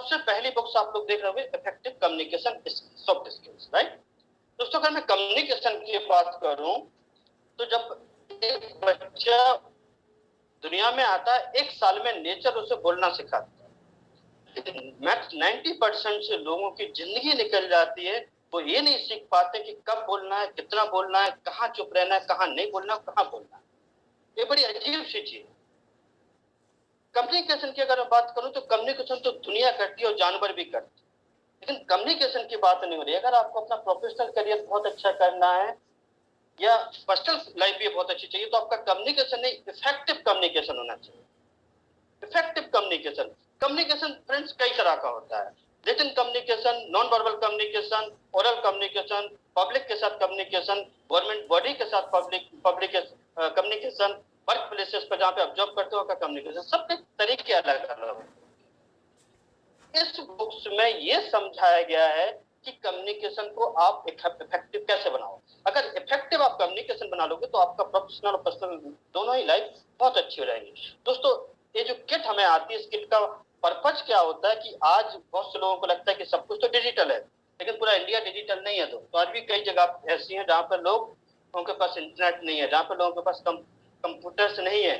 सबसे पहली बुक्स आप लोग देख रहे होंगे effective communication soft skills, right. दोस्तों अगर मैं कम्युनिकेशन की बात करूं तो जब एक बच्चा दुनिया में आता है 1 साल में नेचर उसे बोलना सिखाता है। मैक्स 90% से लोगों की जिंदगी निकल जाती है, वो ये नहीं सीख पाते कि कब बोलना है, कितना बोलना है, कहाँ चुप रहना है, कहाँ नहीं बोलना, कहाँ बोलना है। ये बड़ी अजीब सी चीज है। कम्युनिकेशन की अगर मैं बात करूं तो कम्युनिकेशन तो दुनिया करती है और जानवर भी करती है, लेकिन कम्युनिकेशन की बात नहीं हो रही। अगर आपको अपना प्रोफेशनल करियर बहुत अच्छा करना है या पर्सनल लाइफ भी बहुत अच्छी चाहिए तो आपका कम्युनिकेशन नहीं, इफेक्टिव कम्युनिकेशन होना चाहिए। इफेक्टिव कम्युनिकेशन, कम्युनिकेशन फ्रेंड्स कई तरह का होता है। Written communication, non verbal communication, oral communication, public के साथ कम्युनिकेशन, गवर्नमेंट बॉडी के साथ पब्लिक कम्युनिकेशन, वर्क प्लेसेस पर जहाँ पे आप जॉब करते हो का कम्युनिकेशन, सबके तरीके अलग अलग। इस बुक्स में ये समझाया गया है कि कम्युनिकेशन को आप इफेक्टिव कैसे बनाओ। अगर इफेक्टिव आप कम्युनिकेशन बना लोगे तो आपका प्रोफेशनल और पर्सनल दोनों ही लाइफ बहुत अच्छी हो जाएगी। दोस्तों ये जो किट हमें आती है, इस किट का पर्पज क्या होता है कि आज बहुत से लोगों को लगता है कि सब कुछ तो डिजिटल है, लेकिन पूरा इंडिया डिजिटल नहीं है। तो आज भी कई जगह ऐसी है जहाँ पर लोगों के पास इंटरनेट नहीं है, जहाँ पर लोगों के पास कंप्यूटर्स नहीं है,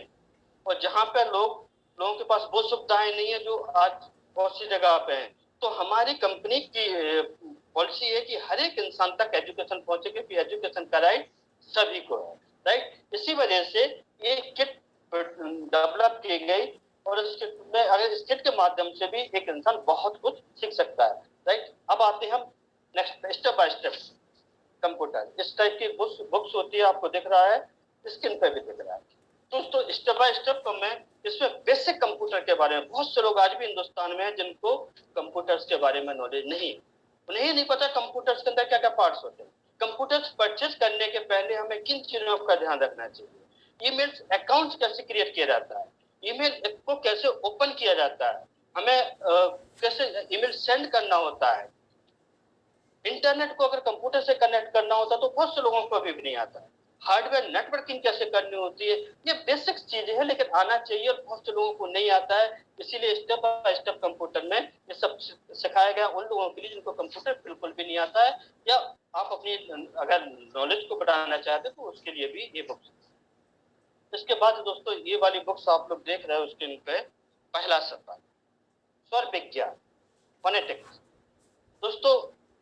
और जहाँ पे लोगों के पास वो सुविधाएं नहीं है जो आज बहुत सी जगह पे हैं। तो हमारी कंपनी की पॉलिसी है कि हर एक इंसान तक एजुकेशन पहुंचे, क्योंकि एजुकेशन का राइट सभी को है, राइट। इसी वजह से ये किट डेवलप की गई, और इस किट में अगर इस किट के माध्यम से भी एक इंसान बहुत कुछ सीख सकता है, राइट। अब आते हैं हम next step by step. Computer इस टाइप की बुक्स होती है, आपको दिख रहा है, स्क्रीन पे भी दिख रहा है। दोस्तों स्टेप बाय स्टेप तो मैं इसमें बेसिक कंप्यूटर के बारे में, बहुत से लोग आज भी हिंदुस्तान में हैं जिनको कंप्यूटर्स के बारे में नॉलेज नहीं है, उन्हें नहीं पता कंप्यूटर्स के अंदर क्या क्या पार्ट्स होते हैं। कंप्यूटर्स परचेज करने के पहले हमें किन चीजों का ध्यान रखना चाहिए, ईमेल अकाउंट कैसे क्रिएट किया जाता है, ईमेल को कैसे ओपन किया जाता है, हमें कैसे ईमेल सेंड करना होता है, इंटरनेट को अगर कंप्यूटर से कनेक्ट करना होता तो बहुत से लोगों को अभी भी नहीं आता है, हार्डवेयर नेटवर्किंग कैसे करनी होती है। ये बेसिक चीजें हैं, लेकिन आना चाहिए और बहुत से लोगों को नहीं आता है। इसीलिए स्टेप बाय स्टेप कंप्यूटर में ये सब सिखाया गया उन लोगों के लिए जिनको कंप्यूटर बिल्कुल भी नहीं आता है, या आप अपनी अगर नॉलेज को बढ़ाना चाहते तो उसके लिए भी ये बुक्स। इसके बाद दोस्तों ये वाली बुक्स आप लोग देख रहे हो स्क्रीन पे, पहला सफर, स्वर विज्ञान, फोनेटिक्स। दोस्तों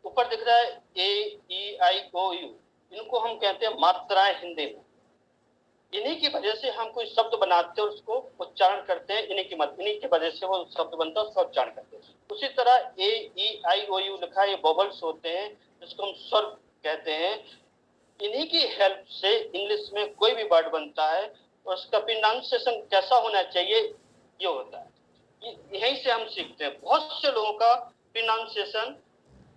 ऊपर दिख रहा है AEIOU, इनको हम कहते हैं मात्राएं हिंदी में। इन्हीं की वजह से हम कोई शब्द बनाते हैं, उसको उच्चारण करते हैं, इन्हीं की वजह से वो शब्द बनता है, उसका उच्चारण करते हैं। उसी तरह AEIOU लिखा है, ये बबल्स होते हैं जिसको हम स्वर कहते हैं। इन्हीं की हेल्प से इंग्लिश में कोई भी वर्ड बनता है और उसका प्रोनाउंसिएशन कैसा होना चाहिए ये होता है, यहीं से हम सीखते हैं। बहुत से लोगों का प्रोनाउंसिएशन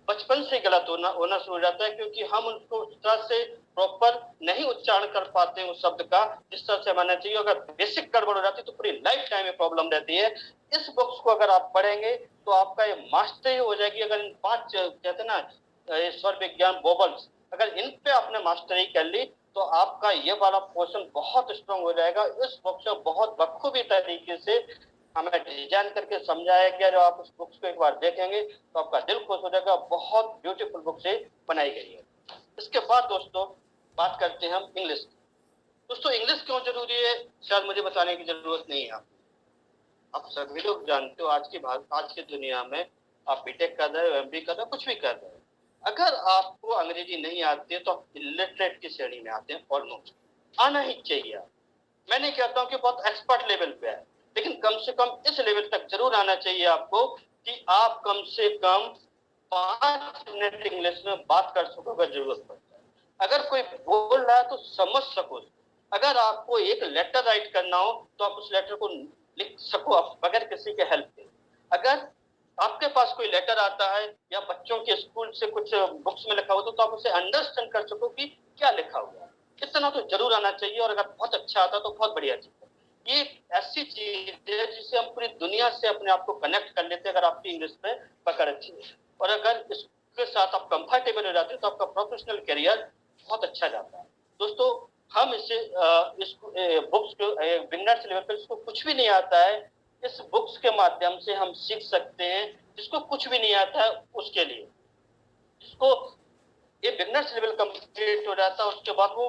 बचपन से गलत होना शुरू हो जाता है, क्योंकि हम उनको उस तरह से प्रॉपर नहीं उच्चारण कर पाते हैं उस शब्द का जिस तरह से मानना चाहिए। अगर बेसिक गड़बड़ हो जाती है तो पूरी लाइफ टाइम में प्रॉब्लम रहती है। इस बुक्स को अगर आप पढ़ेंगे तो आपका ये मास्टरी हो जाएगी। अगर इन 5 कहते हैं ना स्वर विज्ञान वोबल्स, अगर इन पे आपने मास्टरी कर ली तो आपका ये वाला पोर्शन बहुत स्ट्रांग हो जाएगा। इस बुक्स में बहुत बखूबी तरीके से हमें डिजाइन करके समझाया गया। जो आप उस बुक्स को एक बार देखेंगे तो आपका दिल खुश हो जाएगा। बहुत ब्यूटीफुल बुक से बनाई गई है। इसके बाद दोस्तों बात करते हैं हम इंग्लिश। दोस्तों इंग्लिश क्यों जरूरी है शायद मुझे बताने की जरूरत नहीं है। आप सभी लोग जानते हो आज की दुनिया में आप बीटेक कर रहे हो, MBA कर रहे हो, कुछ भी कर रहे हो, अगर आपको अंग्रेजी नहीं आती है तो आप इलिटरेट की श्रेणी में आते हैं। ऑलमोस्ट आना ही चाहिए। मैं नहीं कहता हूँ कि बहुत एक्सपर्ट लेवल पे है, लेकिन कम से कम इस लेवल तक जरूर आना चाहिए आपको कि आप कम से कम 5 मिनट इंग्लिश में बात कर सको अगर जरूरत पड़ता है। अगर कोई बोल रहा है तो समझ सको। अगर आपको एक लेटर राइट करना हो तो आप उस लेटर को लिख सको बगैर किसी के हेल्प के। अगर आपके पास कोई लेटर आता है या बच्चों के स्कूल से कुछ बुक्स में लिखा हो तो आप उसे अंडरस्टैंड कर सको कि क्या लिखा हुआ है। इतना तो जरूर आना चाहिए, और अगर बहुत अच्छा आता तो बहुत बढ़िया चीज है। ये ऐसी चीज है जिससे हम पूरी दुनिया से अपने आप को कनेक्ट कर लेते हैं अगर आपकी इंग्लिश में पकड़ अच्छी है। और अगर इसके साथ आप कंफर्टेबल हो जाते हैं तो आपका प्रोफेशनल करियर बहुत अच्छा जाता है। दोस्तों हम इस बुक्स को बिगनर्स लेवल पर इसको कुछ भी नहीं आता है, इस बुक्स के माध्यम से हम सीख सकते हैं, जिसको कुछ भी नहीं आता है उसके लिए, जिसको ये बिगनर्स लेवल कंप्लीट हो जाता है, उसके बाद वो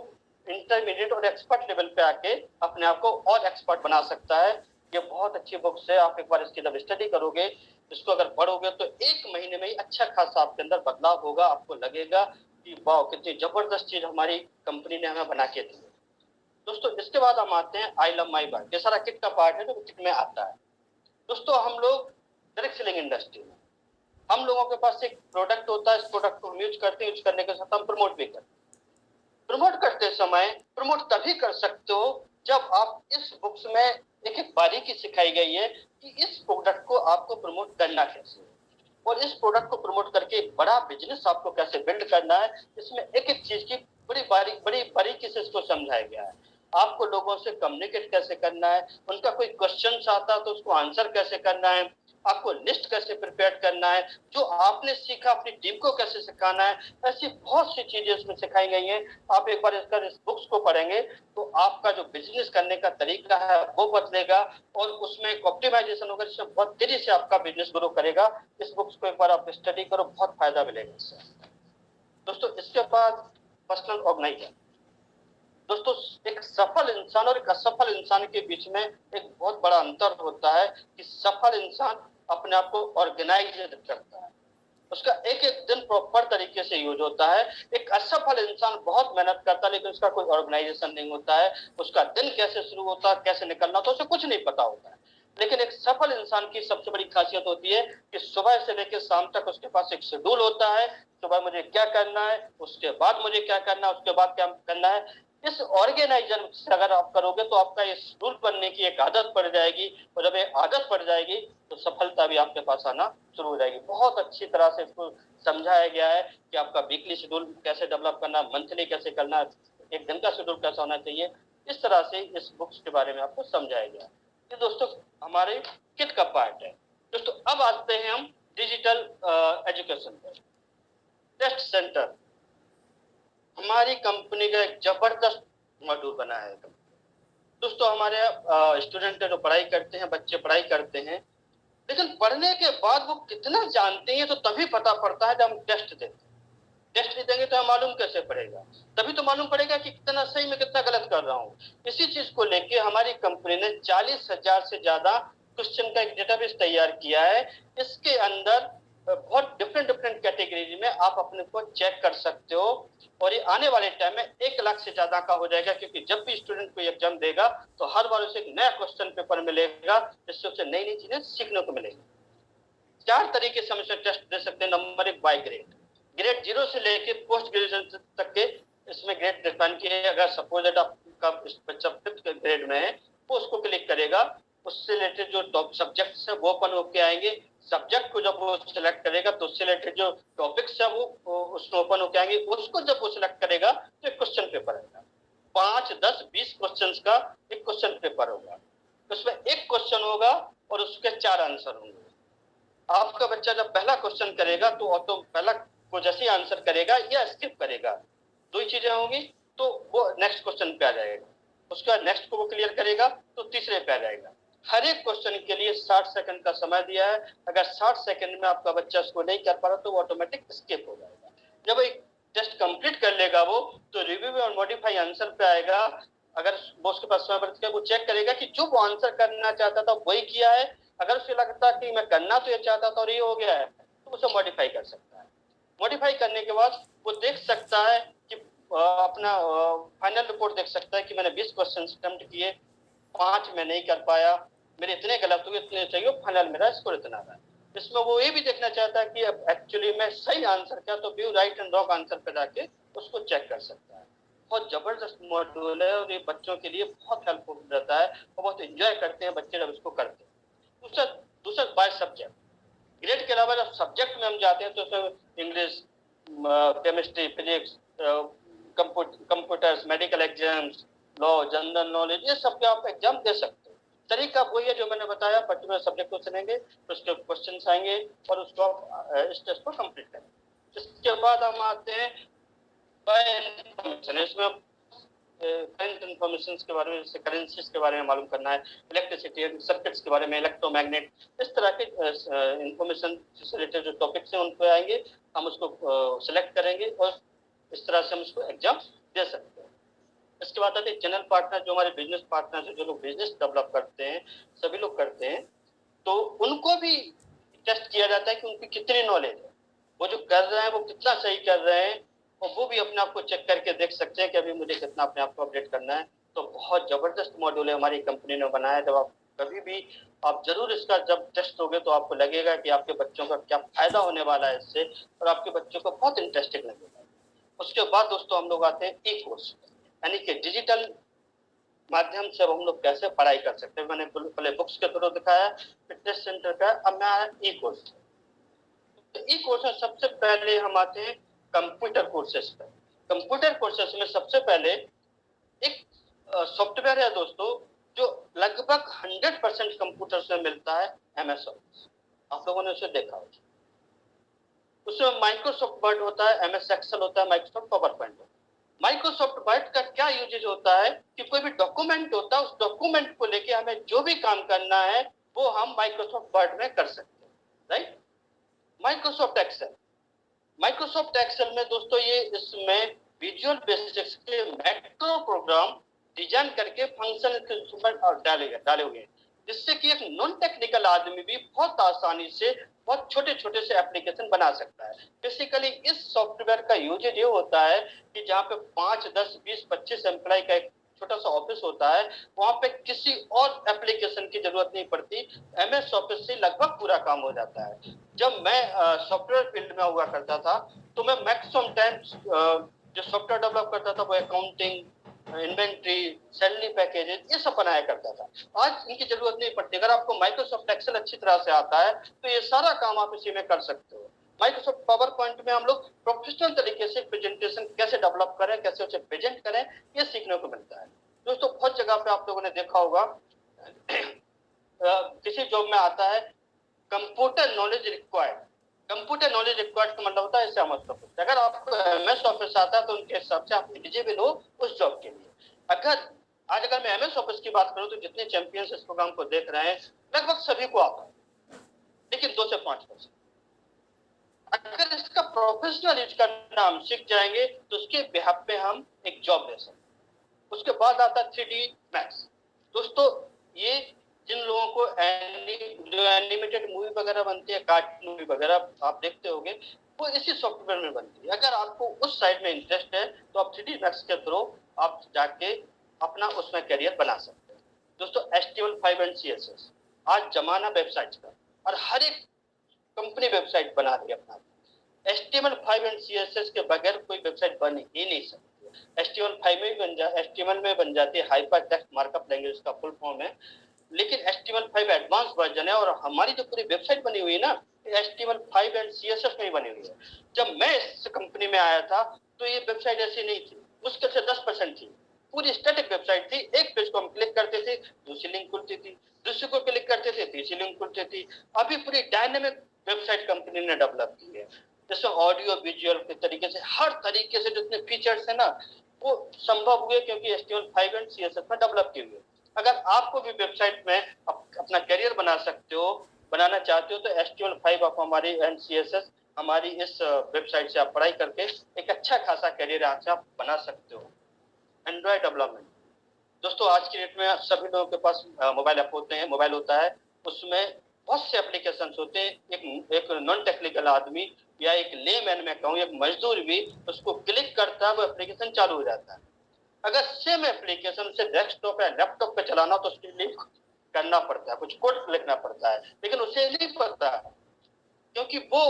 इंटरमीडिएट और एक्सपर्ट लेवल पे आके अपने आप को और एक्सपर्ट बना सकता है। ये बहुत अच्छी बुक्स है, आप एक बार इसकी जब स्टडी करोगे, इसको अगर पढ़ोगे तो 1 महीने में ही अच्छा खासा आपके अंदर बदलाव होगा। आपको लगेगा कि वाह, कितनी जबरदस्त चीज हमारी कंपनी ने हमें बना के दी है। दोस्तों, इसके बाद हम आते हैं आई लव माई बाइक। ये सारा किट का पार्ट है जो किट में आता है। दोस्तों, हम लोग डायरेक्ट सेलिंग इंडस्ट्री में, हम लोगों के पास एक प्रोडक्ट होता है, इस प्रोडक्ट को हम यूज करते हैं, यूज करने के साथ हम प्रमोट भी करते हैं। प्रमोट करते समय प्रमोट तभी कर सकते हो जब आप इस बुक्स में एक एक बारीकी सिखाई गई है कि इस प्रोडक्ट को आपको प्रमोट करना कैसे है, और इस प्रोडक्ट को प्रमोट करके एक बड़ा बिजनेस आपको कैसे बिल्ड करना है। इसमें एक एक चीज की बड़ी बारीकी से इसको समझाया गया है। आपको लोगों से कम्युनिकेट कैसे करना है, उनका कोई क्वेश्चन आता है तो उसको आंसर कैसे करना है, आपको लिस्ट कैसे प्रिपेयर करना है, जो आपने सीखा अपनी टीम को कैसे सिखाना है, ऐसी बहुत सी चीजें इसमें सिखाई गई हैं। आप एक बार इस बुक्स को पढ़ेंगे तो आपका जो बिजनेस करने का तरीका है वो बदलेगा, और उसमें एक ऑप्टिमाइजेशन होगा जिससे बहुत तेजी से आपका बिजनेस ग्रो करेगा। इस बुक्स को एक बार आप स्टडी करो, बहुत फायदा मिलेगा इससे। दोस्तों, इसके बाद पर्सनल ऑर्गेनाइजर। दोस्तों, एक सफल इंसान और एक असफल इंसान के बीच में एक बहुत बड़ा अंतर होता है कि सफल इंसान अपने आप को ऑर्गेनाइज करता है, उसका एक एक दिन प्रॉपर तरीके से यूज होता है। एक असफल इंसान बहुत मेहनत करता है लेकिन उसका कोई ऑर्गेनाइजेशन नहीं होता है, उसका दिन कैसे शुरू होता है, कैसे निकलना होता है, उसे कुछ नहीं पता होता है। लेकिन एक सफल इंसान की सबसे बड़ी खासियत होती है कि सुबह से लेकर शाम तक उसके पास एक शेड्यूल होता है। सुबह मुझे क्या करना है, उसके बाद मुझे क्या करना है, उसके बाद क्या करना है। इस ऑर्गेनाइजर से अगर आप करोगे तो आपका ये शेड्यूल बनने की एक आदत पड़ जाएगी, और जब ये आदत पड़ जाएगी तो सफलता भी आपके पास आना शुरू हो जाएगी। बहुत अच्छी तरह से इसको समझाया गया है कि आपका वीकली शेड्यूल कैसे डेवलप करना, मंथली कैसे करना, एक दिन का शेड्यूल कैसा होना चाहिए। इस तरह से इस बुक्स के बारे में आपको समझाया गया। ये दोस्तों हमारे किट का पार्ट है। दोस्तों, अब आते हैं हम डिजिटल एजुकेशन पर। टेस्ट सेंटर हमारी कंपनी का एक जबरदस्त मॉड्यूल बना है। दोस्तों, हमारे स्टूडेंट जो पढ़ाई करते हैं, बच्चे पढ़ाई करते हैं, लेकिन पढ़ने के बाद वो कितना जानते हैं तो तभी पता पड़ता है जब हम टेस्ट देते हैं। टेस्ट नहीं देंगे तो हम मालूम कैसे पड़ेगा, तभी तो मालूम पड़ेगा कि कितना सही में कितना गलत कर रहा हूँ। इसी चीज को लेके हमारी कंपनी ने 40,000 से ज्यादा क्वेश्चन का एक डेटाबेस तैयार किया है। इसके अंदर बहुत डिफरेंट कैटेगरी में आप अपने को चेक कर सकते हो, और ये आने वाले टाइम में 1 लाख से ज्यादा का हो जाएगा, क्योंकि जब भी स्टूडेंट को एग्जाम देगा तो हर बार उसे एक नया क्वेश्चन पेपर मिलेगा, जिससे उसे नई नई चीजें सीखने को मिलेगी। 4 तरीके से हम इसे टेस्ट दे सकते हैं। Number 1, bye grade. ग्रेड 0 से लेके पोस्ट ग्रेजुएशन तक के इसमें ग्रेड डिफाइन किए। अगर सपोज आपका बच्चा 5th ग्रेड में है, वो उसको क्लिक करेगा, उससे रिलेटेड जो टॉप सब्जेक्ट्स है वो ओपन होके आएंगे। सब्जेक्ट को जब वो सिलेक्ट करेगा तो उससे रिलेटेड जो टॉपिक्स है वो उसमें ओपन होके आएंगे। उसको जब वो सिलेक्ट करेगा तो एक क्वेश्चन पेपर आएगा, 5, 10, 20 क्वेश्चन का एक क्वेश्चन पेपर होगा। उसमें एक क्वेश्चन होगा और उसके 4 आंसर होंगे। आपका बच्चा जब पहला क्वेश्चन करेगा तो पहला को जैसे आंसर करेगा या स्किप करेगा, 2 ही चीजें होंगी, तो वो नेक्स्ट क्वेश्चन पे आ जाएगा। उसके बाद नेक्स्ट को वो क्लियर करेगा तो तीसरे पे आ जाएगा। हर एक क्वेश्चन के लिए 60 सेकंड का समय दिया है। अगर 60 सेकंड में आपका बच्चा इसको नहीं कर पा रहा तो वो ऑटोमेटिक स्किप हो जाएगा। जब एक टेस्ट कंप्लीट कर लेगा वो, तो रिव्यू और मॉडिफाई आंसर पे आएगा। अगर वो उसके पास समय बचता है, वो चेक करेगा कि जो वो आंसर करना चाहता था वही किया है। अगर उसे लगता है कि मैं करना तो ये चाहता था और ये हो गया है, तो उसे मॉडिफाई कर सकता है। मॉडिफाई करने के बाद वो देख सकता है कि अपना फाइनल रिपोर्ट देख सकता है कि मैंने 20 क्वेश्चन अटेम्प्ट किए, 5 में नहीं कर पाया, मेरे इतने गलत हुए, इतने चाहिए, फाइनल मेरा स्कोर इतना है। इसमें वो ये भी देखना चाहता है कि अब एक्चुअली में सही आंसर क्या, तो view right and wrong answer पे जाके उसको चेक कर सकता है। बहुत जबरदस्त मॉड्यूल है और ये बच्चों के लिए बहुत हेल्पफुल रहता है और बहुत एंजॉय करते हैं बच्चे जब इसको करते हैं। दूसरा बाय सब्जेक्ट। ग्रेड के अलावा जब सब्जेक्ट में हम जाते हैं तो उसमें English, chemistry, physics, computers, medical exams, law, general knowledge, ये सब के आप एग्जाम दे सकते हो। तरीका वही है जो मैंने बताया, पर्टिकुलर सब्जेक्ट को चुनेंगे, उसके क्वेश्चन आएंगे और उसको आप इस टेस्ट को कंप्लीट करेंगे। इसके बाद हम आते हैं बाय इंफॉर्मेशन। इसमें करंट इंफॉर्मेशन के बारे में, जैसे करेंसीज के बारे में मालूम करना है, इलेक्ट्रिसिटी सर्किट्स के बारे में, इलेक्ट्रोमैग्नेट, इस तरह के इंफॉर्मेशन से रिलेटेड जो टॉपिक्स हैं उन पर आएंगे, हम उसको सिलेक्ट करेंगे और इस तरह से हम उसको एग्जाम दे सकते हैं। इसके बाद आते हैं चैनल पार्टनर, जो हमारे बिजनेस पार्टनर हैं, जो लोग बिजनेस डेवलप करते हैं, सभी लोग करते हैं, तो उनको भी टेस्ट किया जाता है कि उनकी कितनी नॉलेज है, वो जो कर रहे हैं वो कितना सही कर रहे हैं, और वो भी अपने आप को चेक करके देख सकते हैं कि अभी मुझे कितना अपने आप को अपडेट करना है। तो बहुत जबरदस्त मॉड्यूल है हमारी कंपनी ने बनाया। जब आप कभी भी आप जरूर इसका जब टेस्ट होगे तो आपको लगेगा कि आपके बच्चों का क्या फायदा होने वाला है इससे, और आपके बच्चों को बहुत इंटरेस्टिंग लगेगा। उसके बाद दोस्तों हम लोग आते हैं ई कोर्स, यानी कि डिजिटल माध्यम से अब हम लोग कैसे पढ़ाई कर सकते हैं। मैंने पहले बुक्स के थ्रू दिखाया, फिटनेस सेंटर का, अब मैं आया ई कोर्स। तो ई कोर्स में सबसे पहले हम आते हैं कंप्यूटर कोर्सेस पर। कंप्यूटर कोर्सेस में सबसे पहले एक सॉफ्टवेयर है दोस्तों जो लगभग 100% कंप्यूटर से मिलता है, MS ऑफिस। आप लोगों ने उसे देखा होगा। उसमें माइक्रोसॉफ्ट वर्ड होता है, MS एक्सेल होता है, माइक्रोसॉफ्ट पावर पॉइंट होता है। माइक्रोसॉफ्ट वर्ड का क्या यूजेज होता है कि कोई भी डॉक्यूमेंट होता है, उस डॉक्यूमेंट को लेके हमें जो भी काम करना है वो हम माइक्रोसॉफ्ट वर्ड में कर सकते हैं, राइट। माइक्रोसॉफ्ट एक्सेल में दोस्तों ये इसमें विजुअल बेसिक्स के मैक्रो प्रोग्राम डिजाइन करके फंक्शन के ऊपर डाले हुए हैं, जिससे कि एक नॉन टेक्निकल आदमी भी बहुत आसानी से बहुत छोटे छोटे से एप्लीकेशन बना सकता है। बेसिकली इस सॉफ्टवेयर का यूजेज ये होता है कि जहाँ पे 5, 10, 20, 25 एम्प्लॉय का एक छोटा सा ऑफिस होता है, वहां पे किसी और एप्लीकेशन की जरूरत नहीं पड़ती, MS ऑफिस से लगभग पूरा काम हो जाता है। जब मैं सॉफ्टवेयर फील्ड में हुआ करता था तो मैं मैक्सिमम टाइम जो सॉफ्टवेयर डेवलप करता था वो अकाउंटिंग, इन्वेंट्री, सैलरी पैकेजेस, ये सब बनाया करता था। आज इनकी जरूरत नहीं पड़ती। अगर आपको माइक्रोसॉफ्ट एक्सेल अच्छी तरह से आता है तो ये सारा काम आप इसी में कर सकते हो। माइक्रोसॉफ्ट पावर पॉइंट में हम लोग प्रोफेशनल तरीके से प्रेजेंटेशन कैसे डेवलप करें, कैसे उसे प्रेजेंट करें, ये सीखने को मिलता है। दोस्तों बहुत जगह पे आप लोगों ने देखा होगा किसी जॉब में आता है computer knowledge required. Computer knowledge required का मतलब होता है ऐसा मतलब अगर आपको MS ऑफिस आता है तो उनके हिसाब से आप एलिजिबल हो उस जॉब के लिए। अगर मैं MS ऑफिस की बात करूं तो जितने चैंपियंस इस प्रोग्राम को देख रहे हैं लगभग सभी को आता है, लेकिन 2 से 5%। अगर इसका प्रोफेशनल यूज करना हम सीख जाएंगे तो उसके बिहाफ पे हम एक जॉब ले सकते हैं। उसके बाद आता है 3D मैक्स। दोस्तों ये जिन लोगों को जो एनिमेटेड मूवी वगैरह बनती है, कार्टून मूवी वगैरह आप देखते होंगे, वो इसी सॉफ्टवेयर में बनती है। अगर आपको उस साइड में इंटरेस्ट है तो आप 3D मैक्स के थ्रू आप जाके अपना उसमें करियर बना सकते हैं। दोस्तों HTML5 एंड CSS आज जमाना वेबसाइट का, और हर एक कंपनी वेबसाइट बना रही है अपना। HTML5 एंड CSS के बगैर कोई वेबसाइट बन ही नहीं सकती। HTML में बन जाती है हाइपर टेक्स्ट मार्कअप लैंग्वेज का फुल फॉर्म है, लेकिन HTML5 एडवांस वर्जन है। और हमारी जो पूरी वेबसाइट बनी हुई है ना, HTML5 एंड CSS में ही बनी हुई है। जब मैं इस कंपनी में आया था तो ये वेबसाइट ऐसी नहीं थी, मुश्किल से 10% थी। पूरी स्टैटिक वेबसाइट थी। एक पेज को हम क्लिक करते थे, दूसरी लिंक खुलती थी, दूसरी को क्लिक करते थे, तीसरी लिंक खुलती थी। अभी पूरी डायनेमिक वेबसाइट कंपनी ने डेवलप की है, जैसे ऑडियो विजुअल के तरीके से हर तरीके से जितने फीचर्स है ना वो संभव हुए क्योंकि HTML5 एंड CSS में डेवलप की हुई है। अगर आपको भी वेबसाइट में अपना करियर बनाना चाहते हो तो HTML5 आप हमारी एंड CSS हमारी इस वेबसाइट से आप पढ़ाई करके एक अच्छा खासा करियर यहाँ से आप बना सकते हो। एंड्रॉइड डेवलपमेंट दोस्तों आज की डेट में सभी लोगों के पास मोबाइल होता है, उसमें बहुत से एप्लीकेशन होते हैं। एक नॉन टेक्निकल आदमी या एक लेमैन में कहूँ, एक मजदूर भी उसको क्लिक करता है, वो एप्लीकेशन चालू हो जाता है। अगर सेम एप्लीकेशन से डेस्कटॉप या लैपटॉप पे चलाना तो उसके लिए करना पड़ता है, कुछ कोड लिखना पड़ता है, लेकिन उसे नहीं पता क्योंकि वो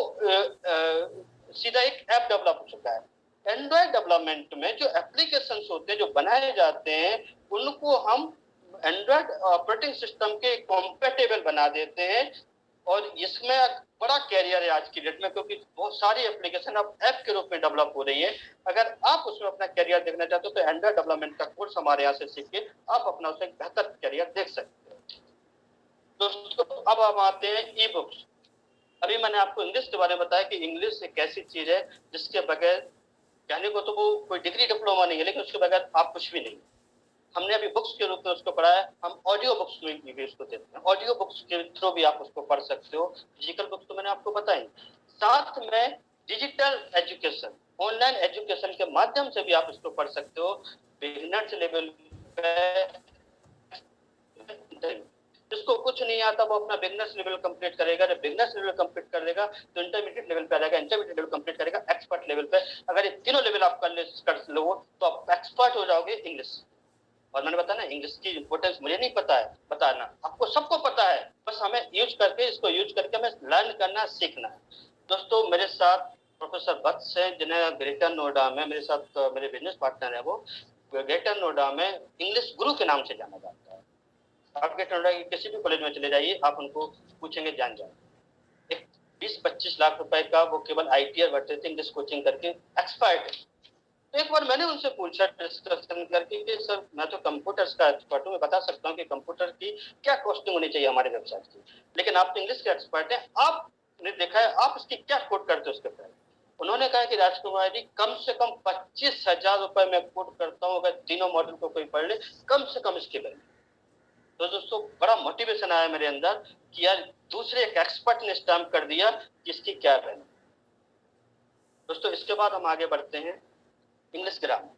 सीधा एक ऐप डेवलप हो चुका है। एंड्रॉइड डेवलपमेंट में जो एप्लीकेशंस होते हैं, जो बनाए जाते हैं, उनको हम एंड्रॉइड ऑपरेटिंग सिस्टम के कॉम्पेटेबल बना देते हैं। और इसमें बड़ा कैरियर है आज की डेट में, क्योंकि बहुत सारी एप्लीकेशन अब ऐप के रूप में डेवलप हो रही है। अगर आप उसमें अपना कैरियर देखना चाहते हो तो एंड्रॉइड डेवलपमेंट का कोर्स हमारे यहाँ से सीख के आप अपना उसमें बेहतर कैरियर देख सकते हो। दोस्तों अब हम आते हैं ई बुक्स। अभी मैंने आपको इंग्लिश के बारे में बताया कि इंग्लिश एक ऐसी चीज है जिसके बगैर कहने को तो वो कोई डिग्री डिप्लोमा नहीं है, लेकिन उसके बगैर आप कुछ भी नहीं। हमने अभी बुक्स के रूप में उसको पढ़ा है, हम ऑडियो बुक्स में भी उसको देते हैं, ऑडियो बुक्स के थ्रू भी आप उसको पढ़ सकते हो। फिजिकल बुक्स तो मैंने आपको बताई, साथ में डिजिटल एजुकेशन, ऑनलाइन एजुकेशन के माध्यम से भी आप इसको पढ़ सकते हो। बिगिनर्स लेवल पे जिसको कुछ नहीं आता वो अपना बिगनर्स लेवल कंप्लीट करेगा, जब बिगनर्स लेवल कंप्लीट कर लेगा तो इंटरमीडिएट लेवल पे आ जाएगा, इंटरमीडिएट लेवल कंप्लीट करेगा एक्सपर्ट लेवल पे। अगर ये तीनों लेवल आप कर लो तो आप एक्सपर्ट हो जाओगे इंग्लिश। और मैंने बताया ना, इंग्लिश की इंपॉर्टेंस मुझे नहीं पता है बताना, आपको सबको पता है, बस हमें यूज करके इसको यूज करके हमें लर्न करना सीखना है। दोस्तों मेरे साथ प्रोफेसर वत्स हैं, जिन्हें ग्रेटर नोएडा में मेरे साथ मेरे बिजनेस पार्टनर है, वो ग्रेटर नोएडा में इंग्लिश गुरु के नाम से जाना जाता है। आप ग्रेटर नोएडा के किसी भी कॉलेज में चले जाइए, आप उनको पूछेंगे जान जाए। एक 20-25 लाख रुपए का वो केवल ITR बैठे थे इंग्लिश कोचिंग करके, एक्सपर्ट। तो एक बार मैंने उनसे पूछा डिस्कशन करके कि सर मैं तो कंप्यूटर्स का एक्सपर्ट हूँ, मैं बता सकता हूँ कि कंप्यूटर की क्या कॉस्टिंग होनी चाहिए हमारे वेबसाइट की, लेकिन आप तो इंग्लिश के एक्सपर्ट हैं, आपने देखा है आप इसकी क्या कोट करते हो उसके पहले। उन्होंने कहा कि राजकुमार जी कम से कम 25,000 रुपए मैं कोट करता हूँ, अगर तीनों मॉडल को कोई पढ़ ले कम से कम इसके बारे में। तो दोस्तों बड़ा मोटिवेशन आया मेरे अंदर कि यार दूसरे एक एक्सपर्ट ने स्टैम्प कर दिया कि इसकी क्या वैल्यू। दोस्तों इसके बाद हम आगे बढ़ते हैं इंग्लिश ग्रामर।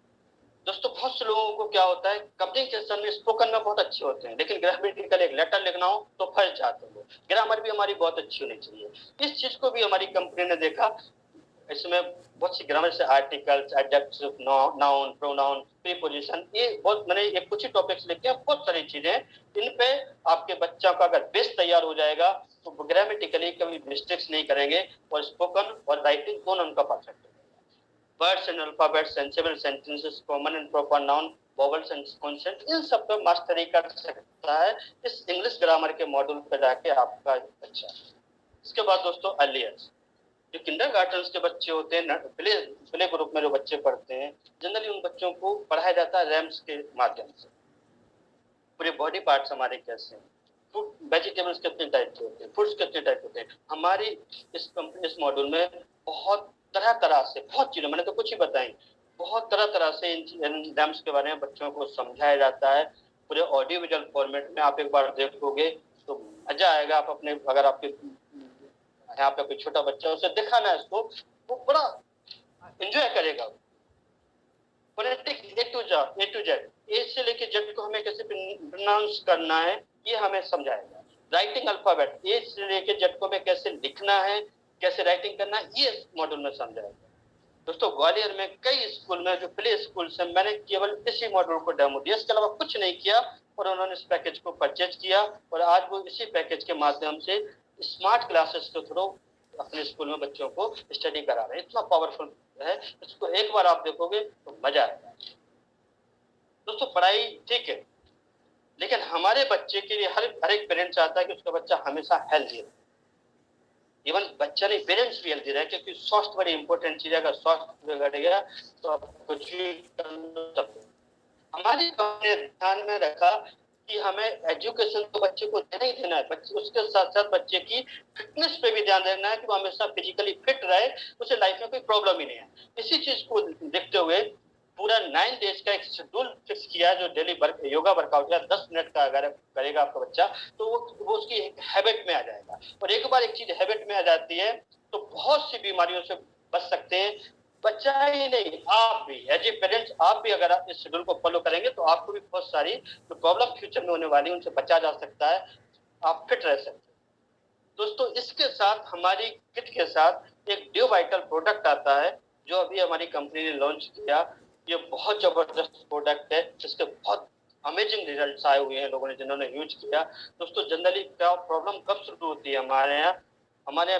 दोस्तों बहुत से लोगों को क्या होता है, कम्युनिकेशन में स्पोकन में बहुत अच्छे होते हैं, लेकिन ग्रामेटिकल एक लेटर लिखना हो तो फंस जाते हैं। ग्रामर भी हमारी बहुत अच्छी होनी चाहिए। इस चीज को भी हमारी कंपनी ने देखा, इसमें बहुत सी ग्रामर से articles, adjective, noun, pronoun, preposition, ये बहुत मैंने ये कुछ ही टॉपिक्स लिखे हैं, बहुत सारी चीजें। इन पे आपके बच्चा का अगर बेस तैयार हो जाएगा तो ग्रामेटिकली कभी मिस्टेक्स नहीं करेंगे और स्पोकन और राइटिंग दोनों उनका परफेक्ट है। Words and alphabet, sensible sentences, common and proper noun, vowels and consonant, इन सब पे मास्टरी कर सकता है इस इंग्लिश ग्रामर के मॉड्यूल पे जाके आपका बच्चा। इसके बाद दोस्तों अर्लियर्स, जो किंडरगार्टन के बच्चे होते हैं, प्ले ग्रुप में जो बच्चे पढ़ते हैं, जनरली उन बच्चों को पढ़ाया जाता है रैम्स के माध्यम से। पूरे बॉडी पार्ट्स हमारे कैसे हैं, फूड वेजिटेबल्स कितने टाइप के होते हैं, फूड्स कितने टाइप होते हैं। हमारी इस मॉड्यूल में बहुत तरह से बहुत चीजें, मैंने तो कुछ ही बताई, बहुत तरह से इन रैम्स के बारे में बच्चों को समझाया जाता है पूरे ऑडियो विजुअल फॉर्मेट में। आप एक बार देखोगे तो मजा आएगा। आप अपने अगर आपके यहाँ पे कोई छोटा बच्चा उसे दिखाना है इसको, वो बड़ा एंजॉय करेगा। फोनेटिक ए टू जेड, ए से लेके जेड को हमें कैसे प्रोनाउंस करना है ये हमें समझाएगा। राइटिंग अल्फाबेट, ए से लेके जेड को हमें कैसे लिखना है, कैसे राइटिंग करना है, ये मॉड्यूल में समझाएगा। दोस्तों ग्वालियर में कई स्कूल में जो प्ले स्कूल से मैंने केवल इसी मॉड्यूल को डेमो दिया, इसके अलावा कुछ नहीं किया, और उन्होंने इस पैकेज को परचेज किया और आज वो इसी पैकेज के माध्यम से स्मार्ट क्लासेस के थ्रू अपने स्कूल में बच्चों को स्टडी करा रहे हैं। इतना पावरफुल है, इसको एक बार आप देखोगे तो मजा आएगा। दोस्तों पढ़ाई ठीक है, लेकिन हमारे बच्चे के लिए हर एक पेरेंट चाहता है कि उसका बच्चा हमेशा हेल्दी रहे। इवन बच्चा नहीं, पेरेंट्स भी हेल्दी रहे, क्योंकि स्वास्थ्य बड़ी इंपॉर्टेंट चीज है। अगर स्वास्थ्य बिगड़ गया तो आप कुछ भी हमारी कंपनी ने ध्यान में रखा कि हमें एजुकेशन तो बच्चे को देना ही देना है, बच्चे उसके साथ साथ बच्चे की फिटनेस पे भी ध्यान देना है कि वो हमेशा फिजिकली फिट रहे, उसे लाइफ में कोई प्रॉब्लम ही नहीं है। इसी चीज को देखते हुए पूरा 9 डेज का एक शेड्यूल फिक्स किया, जो डेली योगा वर्कआउट है 10 मिनट का अगर करेगा आपका बच्चा तो वो उसकी हैबिट में आ जाएगा। और एक बार एक चीज हैबिट में आ जाती है तो बहुत सी बीमारियों से बच सकते हैं। बच्चा ही नहीं, आप भी एज ए पेरेंट्स, आप भी अगर आप इस शेड्यूल को फॉलो करेंगे तो आपको भी बहुत सारी जो प्रॉब्लम फ्यूचर में होने वाली है उनसे बचा जा सकता है, आप फिट रह सकते हैं। दोस्तों इसके साथ हमारी किट के साथ एक ड्यू वाइटल प्रोडक्ट आता है जो अभी हमारी कंपनी ने लॉन्च किया। ये बहुत जबरदस्त प्रोडक्ट है, इसके बहुत अमेजिंग रिजल्ट्स आए हुए हैं लोगों ने जिन्होंने यूज किया। दोस्तों जनरली क्या प्रॉब्लम कब शुरू होती है हमारे यहाँ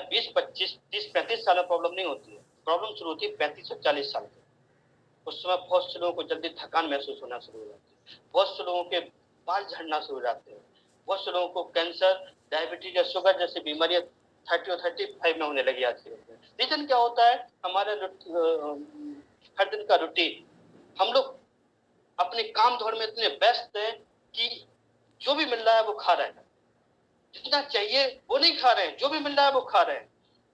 20, 25, 30, 35 साल में प्रॉब्लम नहीं होती है। प्रॉब्लम शुरू होती है 35 से 40 साल की। उस समय बहुत से लोगों को जल्दी थकान महसूस होना शुरू हो जाती है, बहुत से लोगों के बाल झड़ना शुरू हो जाते हैं, बहुत से लोगों को कैंसर, डायबिटीज या शुगर जैसी बीमारियां 30 और 35 में होने लगी आती है। रीजन क्या होता है, हमारे हर दिन का रूटीन, हम लोग अपने काम दौड़ में इतने व्यस्त हैं कि जो भी मिल रहा है वो खा रहे हैं, जितना चाहिए वो नहीं खा रहे हैं, जो भी मिल रहा है वो खा रहे हैं।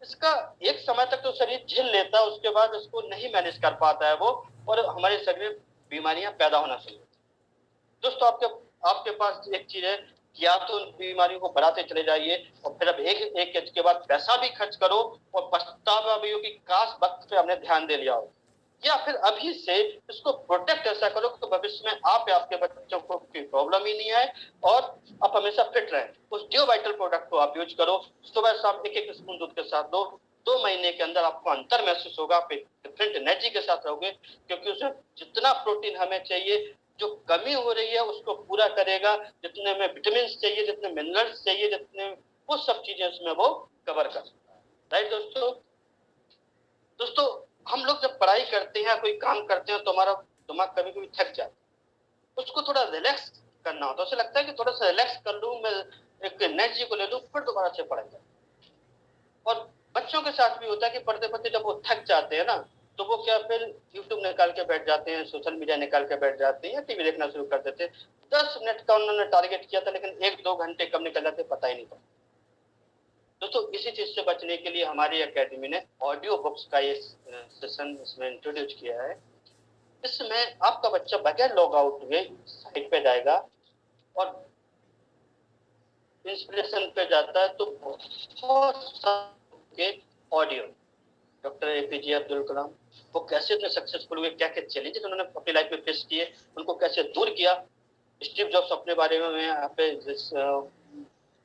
इसका एक समय तक तो शरीर झेल लेता है, उसके बाद उसको नहीं मैनेज कर पाता है वो, और हमारे शरीर में बीमारियां पैदा होना शुरू होती है। दोस्तों आपके आपके पास एक चीज है, या तो उन बीमारियों को बढ़ाते चले जाइए और फिर अब एक एक एज के बाद पैसा भी खर्च करो और पछतावा भी हो कि काश वक्त पे हमने ध्यान दे लिया हो, या फिर अभी से इसको प्रोटेक्ट ऐसा करो कि भविष्य में आप या आपके बच्चों को कोई प्रॉब्लम ही नहीं आए और आप हमेशा फिट रहें। उस डियो वाइटल प्रोडक्ट को आप यूज करो, सुबह शाम एक एक स्पून दूध के साथ दो, 2 महीने के अंदर आपको अंतर महसूस होगा, आप डिफरेंट एनर्जी के साथ रहोगे, क्योंकि उसमें जितना प्रोटीन हमें चाहिए, जो कमी हो रही है उसको पूरा करेगा, जितने में विटामिन चाहिए, जितने मिनरल्स चाहिए, जितने वो सब चीजें उसमें वो कवर कर सकता है। राइट दोस्तों, दोस्तों हम लोग जब पढ़ाई करते हैं, कोई काम करते हैं, तो हमारा दिमाग कभी कभी थक जाता है, उसको थोड़ा रिलैक्स करना होता है, उसे लगता है कि थोड़ा सा रिलैक्स कर लूं, मैं एक एनर्जी को ले लूं, फिर दोबारा से पढ़ाई करूं। और बच्चों के साथ भी होता है कि पढ़ते पढ़ते जब वो थक जाते हैं ना, तो वो क्या फिर यूट्यूब निकाल के बैठ जाते हैं, सोशल मीडिया निकाल के बैठ जाते हैं, या टीवी देखना शुरू कर देते हैं। 10 मिनट का उन्होंने टारगेट किया था, लेकिन 1-2 घंटे कब निकल जाते पता ही नहीं पड़ता। दोस्तों इसी चीज से बचने के लिए हमारी एकेडमी ने ऑडियो बुक्स का ये सेशन इसमें इंट्रोड्यूस किया है। इसमें आपका बच्चा बगैर लॉग आउट हुए साइट पे जाएगा और इंस्पिरेशन पे जाता है, तो बहुत सारे audio, doctor APJ Abdul Kalam वो कैसे इतने सक्सेसफुल हुए, क्या क्या चैलेंजेस उन्होंने अपनी लाइफ में फेस किए, उनको कैसे दूर किया। स्टीव जॉब्स अपने बारे में यहाँ पे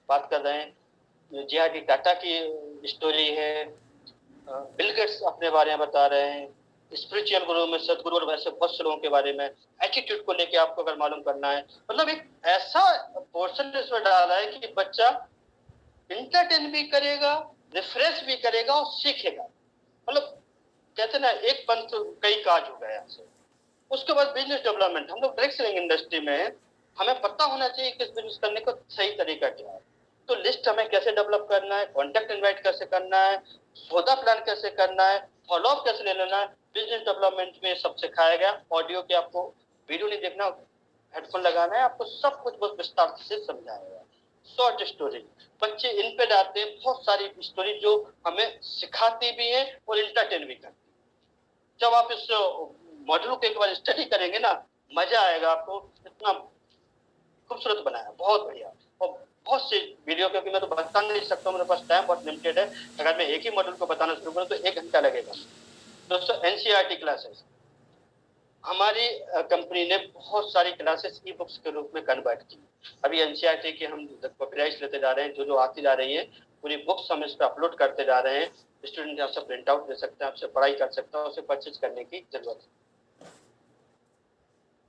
बात कर रहे हैं, जे.आर.डी. टाटा की स्टोरी है, बिल गेट्स अपने बारे में बता रहे हैं, स्पिरिचुअल गुरु में सदगुरु और वैसे बहुत से लोगों के बारे में, एटीट्यूड को लेके आपको अगर मालूम करना है, मतलब एक ऐसा पोर्शन इसमें डाला है कि बच्चा इंटरटेन भी करेगा, रिफ्रेश भी करेगा और सीखेगा। मतलब कहते ना, एक पंथ तो कई काज हो गया से। उसके बाद बिजनेस डेवलपमेंट, हम लोग डायरेक्ट सेलिंग इंडस्ट्री में हैं, हमें पता होना चाहिए किस बिजनेस करने का सही तरीका क्या है, तो लिस्ट हमें कैसे डेवलप करना है, कॉन्टेक्ट इनवाइट कैसे करना है, सौदा प्लान कैसे करना है, फॉलोअप कैसे ले लेना है, बिजनेस डेवलपमेंट में सब सिखाया गया। ऑडियो के आपको वीडियो नहीं देखना, हेडफोन लगाना है, आपको सब कुछ बहुत विस्तार से समझाएगा। शॉर्ट स्टोरी, बच्चे इन पे डालते हैं बहुत सारी स्टोरी जो हमें सिखाती भी है और इंटरटेन भी करती है। जब आप इस मॉडल को एक बार स्टडी करेंगे ना, मजा आएगा आपको, इतना खूबसूरत बनाया, बहुत बढ़िया। और बहुत से वीडियो, क्योंकि मैं तो बता नहीं सकता, मेरे पास टाइम बहुत लिमिटेड है, अगर मैं एक ही मॉडल को बताना शुरू करूं तो 1 घंटा लगेगा। दोस्तों एनसीईआरटी क्लासेस, हमारी कंपनी ने बहुत सारी क्लासेस ई बुक्स के रूप में कन्वर्ट की। अभी एनसीईआरटी की हम कॉपीराइट लेते जा रहे हैं, जो जो आती जा रही है पूरी बुक्स हम इस पर अपलोड करते जा रहे हैं। स्टूडेंट आपसे प्रिंट आउट ले सकते हैं, आपसे पढ़ाई कर सकता है, उसे परचेज करने की जरूरत है।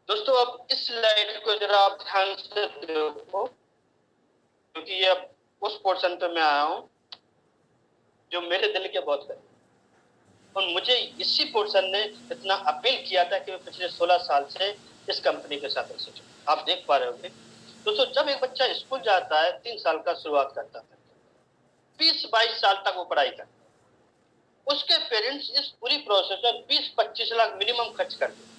दोस्तों अब इस स्लाइड को जरा आप ध्यान से देखो, क्योंकि ये अब उस पोर्शन पे मैं आया हूँ जो मेरे दिल के बहुत करीब, और मुझे इसी पोर्शन ने इतना अपील किया था कि मैं पिछले 16 साल से इस कंपनी के साथ रह चुका। आप देख पा रहे होंगे दोस्तों, जब एक बच्चा स्कूल जाता है 3 साल का शुरुआत करता है, 20-22 साल तक वो पढ़ाई करता है, उसके पेरेंट्स इस पूरी प्रोसेस में 20-25 लाख मिनिमम खर्च करते हैं,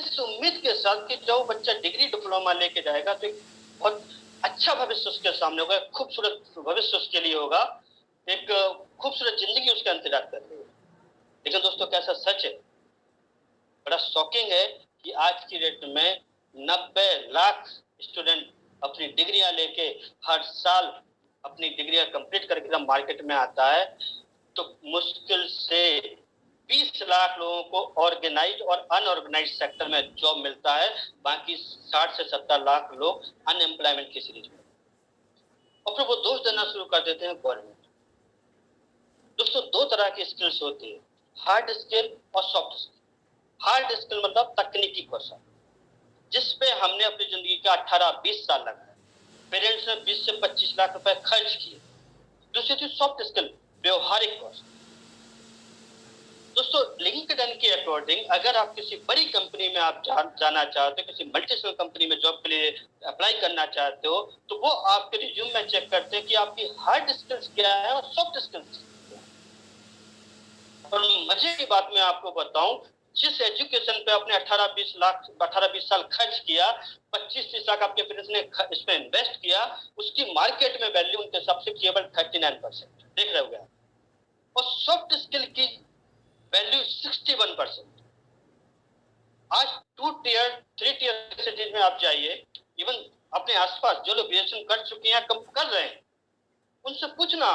इस उम्मीद के साथ कि जब बच्चा डिग्री डिप्लोमा लेके जाएगा तो एक बहुत अच्छा भविष्य उसके सामने होगा, खूबसूरत भविष्य उसके लिए होगा, एक खूबसूरत जिंदगी उसका इंतजार कर रही है। लेकिन दोस्तों कैसा सच है, बड़ा शॉकिंग है कि आज की डेट में 90 लाख स्टूडेंट अपनी डिग्रियां लेके हर साल अपनी डिग्रियां कंप्लीट करके जब मार्केट में आता है, तो मुश्किल से 20 लाख लोगों को ऑर्गेनाइज और अनऑर्गेनाइज सेक्टर में जॉब मिलता है, बाकी 60 से 70 लाख लोग अनएम्प्लॉयमेंट की सीरीज में, और फिर वो दोष देना शुरू कर देते हैं गवर्नमेंट। दोस्तों 2 तरह की स्किल्स होती है, हार्ड स्किल और सॉफ्ट स्किल। हार्ड स्किल मतलब तकनीकी कौशल, जिसपे हमने अपनी जिंदगी का 18-20 साल लगाया, पेरेंट्स ने 20 से 25 लाख रुपए खर्च किए। दूसरी थी सॉफ्ट स्किल, व्यवहारिक कौशल। दोस्तों लिंक्डइन के अकॉर्डिंग अगर आप किसी बड़ी कंपनी में आप जाना चाहते हो, किसी मल्टीनेशनल कंपनी में जॉब के लिए अप्लाई करना चाहते हो, तो वो आपके रिज्यूम में चेक करते हैं कि आपकी हार्ड स्किल्स क्या है और सॉफ्ट स्किल्स। और मजे की बात मैं आपको बताऊं, जिस एजुकेशन पे आपने 18-20 साल खर्च किया, 25-30 लाख आपके पेरेंट्स ने इस पे इन्वेस्ट किया, उसकी मार्केट में वैल्यू उनके हिसाब से केवल 39%। देख रहे हो। और सॉफ्ट स्किल की वैल्यू 61%। आज 2 टियर 3 टियर सिटीज में आप जाइए, इवन अपने आसपास जो लोग ग्रेजुएशन कर चुके हैं, कम कर रहे हैं, उनसे पूछना,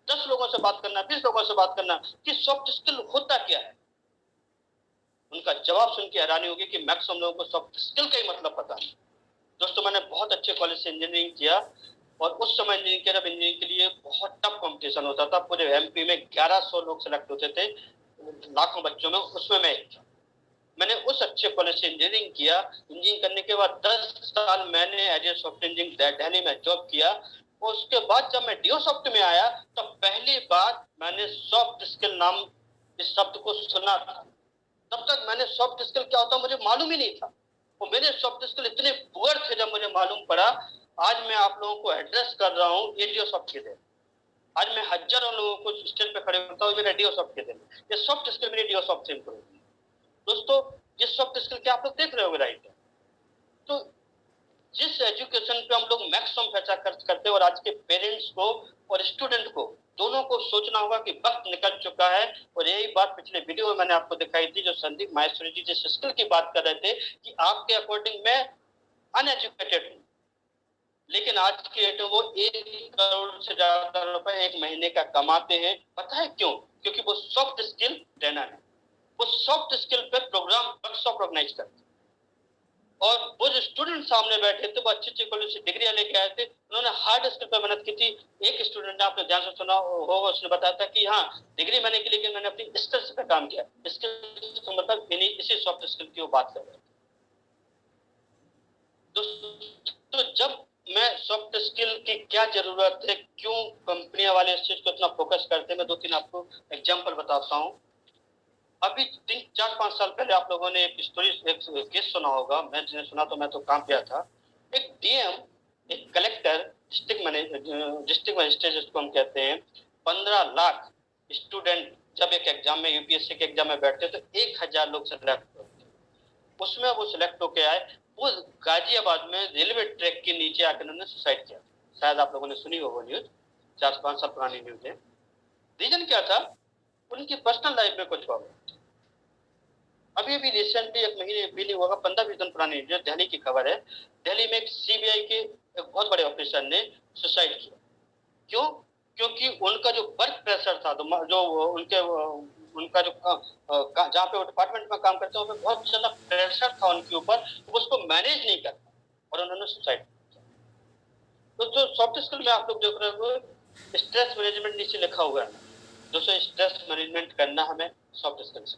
10 लोगों से बात करना, 20 लोगों से बात करना कि सॉफ्ट स्किल होता क्या है। उनका जवाब सुन के हैरानी होगी कि मैक्सिमम लोगों को सॉफ्ट स्किल का ही मतलब पता नहीं। दोस्तों, मैंने बहुत अच्छे कॉलेज से इंजीनियरिंग किया, और उस समय इंजीनियरिंग के लिए बहुत टफ कंपटीशन होता था। पूरे एमपी में 1100 लोग सेलेक्ट होते थे, लाखों बच्चों में, उसमें मैं एक था। मैंने उस अच्छे कॉलेज से इंजीनियरिंग किया। इंजीनियरिंग करने के बाद 10 साल मैंने as a software engineer Delhi में जॉब किया, और उसके बाद जब मैं डीओसॉफ्ट में आया तो पहली बार मैंने सॉफ्ट स्किल नाम इस शब्द को सुना था। तब तक मैंने सॉफ्ट स्किल क्या होता मुझे मालूम ही नहीं था, और मेरे सॉफ्ट स्किल इतने पुअर थे। जब मुझे मालूम पड़ा, आज मैं आप लोगों को एड्रेस कर रहा हूँ ये डीओसॉफ्ट के दिन। आज मैं हजारों लोगों को स्टेज पे खड़े होता हूँ, मेरे डीओसॉफ्ट के दिन। ये सॉफ्ट स्किल मेरी डीओसॉफ्ट से इंप्रूव हुई। दोस्तों, ये सॉफ्ट स्किल क्या आप लोग देख रहे हो, राइट? तो जिस एजुकेशन पे हम लोग मैक्सिमम पैसा खर्च करते हैं, और आज के पेरेंट्स को और स्टूडेंट को दोनों को सोचना होगा कि वक्त निकल चुका है। और यही बात पिछले वीडियो में मैंने आपको दिखाई थी, जो संदीप माहेश्वरी जी जिस स्किल की बात कर रहे थे कि आपके अकॉर्डिंग मैं अनएजुकेटेड हूँ, लेकिन आज के डेट में वो 1 करोड़ से ज्यादा रुपए एक महीने का कमाते हैं। पता है क्यों? क्योंकि वो सॉफ्ट स्किल ट्रेनर है। वो सॉफ्ट स्किल पे प्रोग्राम वर्कशॉप ऑर्गेनाइज करते, और वो जो स्टूडेंट सामने बैठे थे वो अच्छी कॉलेज से डिग्रियां लेके आए थे। उन्होंने हार्ड स्किल पर मेहनत की थी। एक स्टूडेंट ने, आपने ध्यान से सुना होगा, उसने बताया था कि हाँ, डिग्री मैंने की, लेकिन मैंने अपनी स्किल्स पे काम किया। स्किल्स तो मतलब इसी सॉफ्ट स्किल की वो बात कर रहे थे। तो जब मैं सॉफ्ट स्किल की क्या जरूरत है, क्यों कंपनियां वाले इस चीज को इतना फोकस करते हैं, मैं 2-3 आपको एग्जांपल बताता हूँ। अभी 3-4-5 साल पहले आप लोगों ने एक स्टोरी, एक केस सुना होगा। मैं जिन्हें सुना तो मैं तो काम किया था। एक डीएम, एक कलेक्टर, डिस्ट्रिक्ट मजिस्ट्रेट जिसको हम कहते हैं, 15 लाख स्टूडेंट जब एक एग्जाम में, यूपीएससी के एग्जाम में बैठते तो 1000 लोग सेलेक्ट होते, उसमें वो सिलेक्ट होके आए। वो गाजियाबाद में रेलवे ट्रैक के नीचे आकर उन्होंने सुसाइड किया। शायद आप लोगों ने सुनी हो वो न्यूज, 4-5 साल पुरानी न्यूज है। रीजन क्या था? उनकी पर्सनल लाइफ में कुछ प्रॉब्लम। अभी अभी रिसेंटली 1 महीने भी नहीं होगा, 15-20 दिन पुरानी जो दिल्ली की खबर है। दिल्ली में एक सीबीआई के एक बहुत बड़े ऑफिसर ने सुसाइड किया। क्यों? क्योंकि उनका जो वर्क प्रेशर था, जो उनका जो जहाँ पे वो डिपार्टमेंट में काम करते हैं, उनमें बहुत ज्यादा प्रेशर था उनके ऊपर, वो उसको मैनेज नहीं कर और उन्होंने सुसाइड किया। तो जो सॉफ्ट स्किल में आप लोग देख रहे हो, स्ट्रेस मैनेजमेंट नीचे लिखा हुआ है। दोस्तों, स्ट्रेस मैनेजमेंट करना हमें सॉफ्ट स्किल से।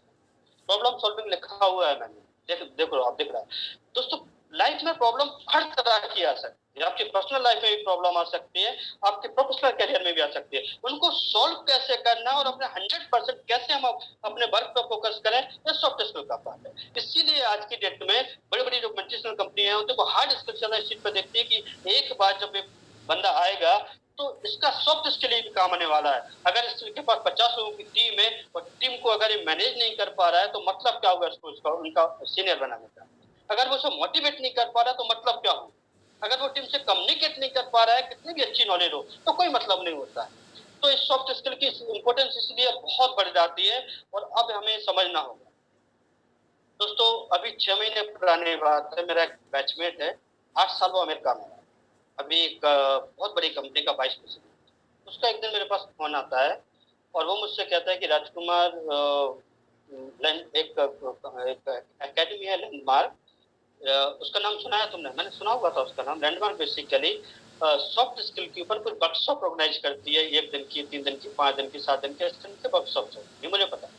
प्रॉब्लम सॉल्विंग लिखा हुआ है मैंने, देखो आप देख रहा है। दोस्तों, लाइफ में प्रॉब्लम हर तरह की आ सकती है। आपकी पर्सनल लाइफ में भी प्रॉब्लम आ सकती है, आपके प्रोफेशनल करियर में भी आ सकती है। उनको सॉल्व कैसे करना और अपने 100% कैसे हम अपने वर्क पर फोकस करें, ये सॉफ्ट स्किल का पार्ट है। इसीलिए आज की डेट में बड़ी बड़ी जो मल्टीनेशनल कंपनी है, उनको हार्ड स्किल ज्यादा इस चीज पर देखती है कि एक बार जब एक बंदा आएगा तो इसका सॉफ्ट स्किल ही काम आने वाला है। अगर इसके पास 50 लोगों की टीम है और टीम को अगर ये मैनेज नहीं कर पा रहा है तो मतलब क्या होगा इसको, उसका उनका सीनियर बनाने का। अगर वो उसे मोटिवेट नहीं कर पा रहा तो मतलब क्या हो। अगर वो टीम से कम्युनिकेट नहीं कर पा रहा है, कितनी भी अच्छी नॉलेज हो, तो कोई मतलब नहीं होता है। तो इस सॉफ्ट स्किल की इंपॉर्टेंस इसलिए बहुत बढ़ जाती है, और अब हमें समझना होगा। दोस्तों, अभी 6 महीने पुरानी बात है, मेरा एक बैचमेट है, 8 साल वो अमेरिका में है, अभी एक बहुत बड़ी कंपनी का वाइस प्रेसिडेंट। उसका एक दिन मेरे पास फोन आता है, और वो मुझसे कहता है कि राजकुमार, एक एकेडमी है लैंडमार्क, उसका नाम सुना है तुमने? मैंने सुना हुआ था उसका नाम। लैंडमार्क बेसिकली सॉफ्ट स्किल के ऊपर कुछ वर्कशॉप ऑर्गेनाइज करती है, 1 दिन की, 3 दिन की, 5 दिन की, 7 दिन के, इस दिन के वर्कशॉप है, ये मुझे पता है।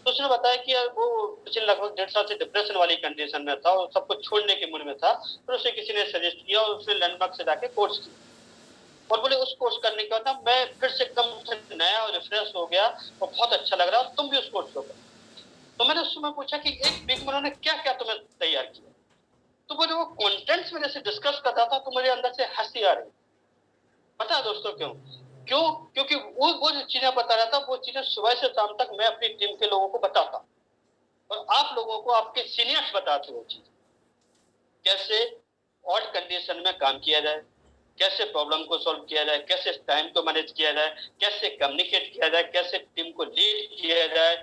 तो उसने बताया कि यार वो पिछले लगभग 1.5 साल से डिप्रेशन वाली कंडीशन में था और सब कुछ छोड़ने के मूड में था। फिर उसे किसी ने सजेस्ट किया और उसने लैंडमार्क से जाके कोर्स किया, और बोले उस कोर्स करने के बाद ना मैं फिर से एकदम नया और रिफ्रेश हो गया और बहुत अच्छा लग रहा है, तुम भी उस कोर्स को करो। तो मैंने उसमें पूछा कि 1 वीक में उन्होंने क्या क्या तुम्हें तैयार किया। तो वो जो कंटेंट्स मेरे से डिस्कस कर रहा था तो मेरे अंदर से हंसी आ रही। पता है दोस्तों क्यों? क्योंकि वो जो चीजें बता रहा था, वो चीजें सुबह से शाम तक मैं अपनी टीम के लोगों को बताता। और आप लोगों को आपके सीनियर्स बताते हो चीज, कैसे ऑड कंडीशन में काम किया जाए, कैसे प्रॉब्लम को सॉल्व किया जाए, कैसे टाइम को मैनेज किया जाए, कैसे कम्युनिकेट किया जाए, कैसे टीम को लीड किया जाए,